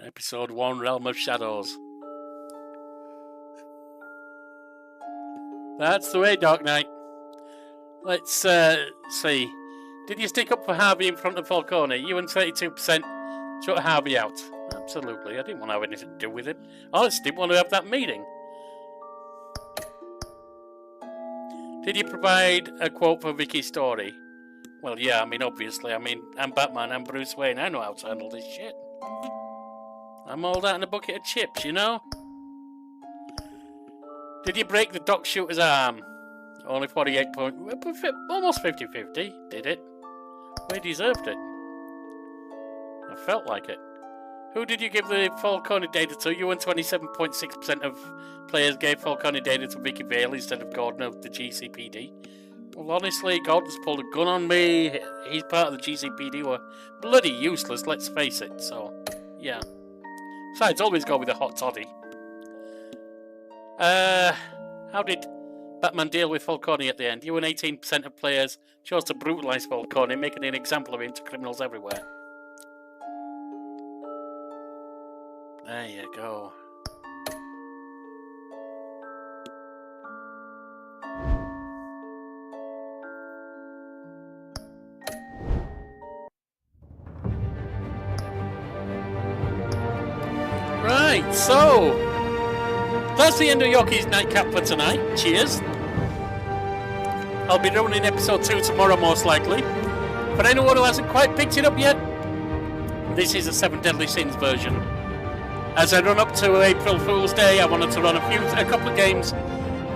Episode 1, Realm of Shadows. That's the way, Dark Knight. Let's see. Did you stick up for Harvey in front of Falcone? You and 32% shut Harvey out. Absolutely. I didn't want to have anything to do with it. I just didn't want to have that meeting. Did you provide a quote for Vicky's story? Well, yeah, I mean, obviously. I mean, I'm Batman, I'm Bruce Wayne. I know how to handle this shit. I'm all that in a bucket of chips, you know? Did you break the dock shooter's arm? Only 48 points. Almost 50-50, did it? We deserved it. I felt like it. Who did you give the Falcone data to? You and 27.6% of players gave Falcone data to Vicky Vale instead of Gordon of the GCPD. Well, honestly, Gordon's pulled a gun on me. He's part of the GCPD. Were bloody useless, let's face it. So, yeah. Besides, always go with a hot toddy. How did Batman deal with Falcone at the end? You and 18% of players chose to brutalise Falcone, making an example of him to criminals everywhere. There you go. Right, so that's the end of Yoki's Nightcap for tonight. Cheers. I'll be running episode 2 tomorrow, most likely. For anyone who hasn't quite picked it up yet, this is a 7 Deadly Sins version. As I run up to April Fool's Day, I wanted to run a couple of games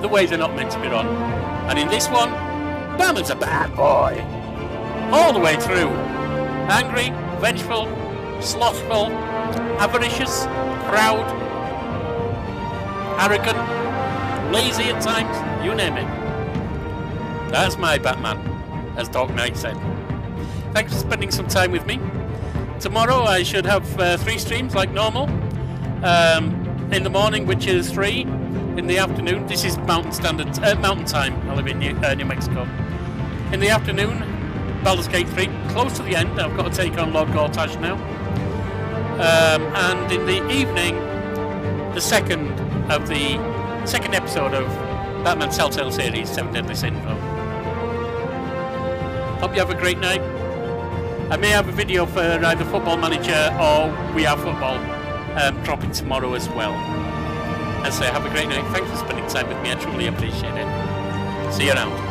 the way they're not meant to be run. And in this one, Batman's a bad boy. All the way through. Angry, vengeful, slothful, avaricious, proud, arrogant, lazy at times, you name it. That's my Batman, as Dark Knight said. Thanks for spending some time with me. Tomorrow I should have 3 streams like normal. In the morning, which is 3. In the afternoon, this is Mountain Time. I live in New Mexico. In the afternoon, Baldur's Gate 3, close to the end. I've got to take on Lord Gortash now. And in the evening, the second episode of Batman Telltale Series, 7 Deadly Sins. Hope you have a great night. I may have a video for either Football Manager or We Are Football dropping tomorrow as well. And so have a great night. Thanks for spending time with me. I truly appreciate it. See you around.